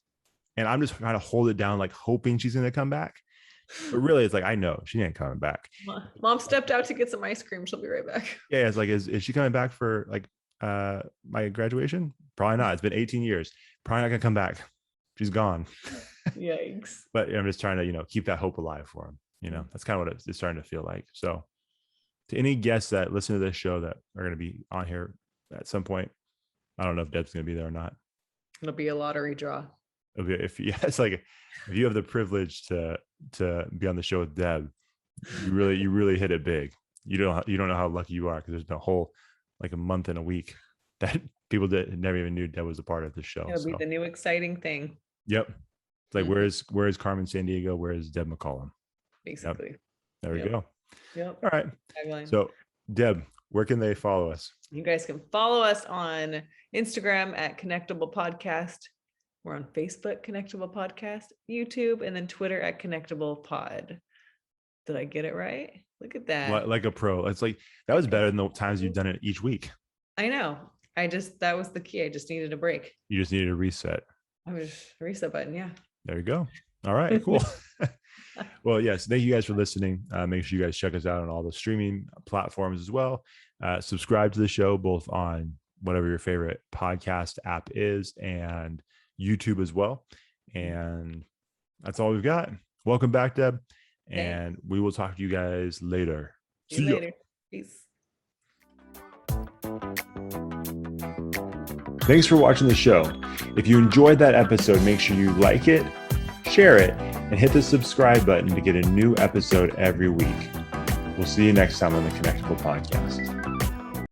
and I'm just trying to hold it down, like hoping she's gonna come back. But really, it's like, I know she ain't coming back. Mom stepped out to get some ice cream. She'll be right back. Yeah, it's like, is she coming back for like my graduation? Probably not. It's been 18 years. Probably not gonna come back. She's gone. Yikes. But I'm just trying to, keep that hope alive for him. That's kind of what it's starting to feel like. So to any guests that listen to this show that are going to be on here at some point, I don't know if Deb's going to be there or not. It'll be a lottery draw. It's like, if you have the privilege to be on the show with Deb, you really hit it big. You don't know how lucky you are, because there's been a whole like a month and a week that people never even knew Deb was a part of the show. It'll be the new exciting thing. Yep. It's like, where's Carmen Sandiego? Where's Deb McCollum? Basically. Yep. There we go. Yep. All right. Tagline. So Deb, where can they follow us? You guys can follow us on Instagram at Connectable Podcast. We're on Facebook, Connectable Podcast, YouTube, and then Twitter at Connectable Pod. Did I get it right? Look at that. Like a pro. It's like, that was better than the times you've done it each week. I know. that was the key. I just needed a break. You just needed a reset. I was reset button. Yeah. There you go. All right, cool. Well, yes. Thank you guys for listening. Make sure you guys check us out on all the streaming platforms as well. Subscribe to the show, both on whatever your favorite podcast app is and YouTube as well. And that's all we've got. Welcome back, Deb. And we will talk to you guys later. See you later. Peace. Thanks for watching the show. If you enjoyed that episode, make sure you like it, share it, and hit the subscribe button to get a new episode every week. We'll see you next time on the Connectable Podcast.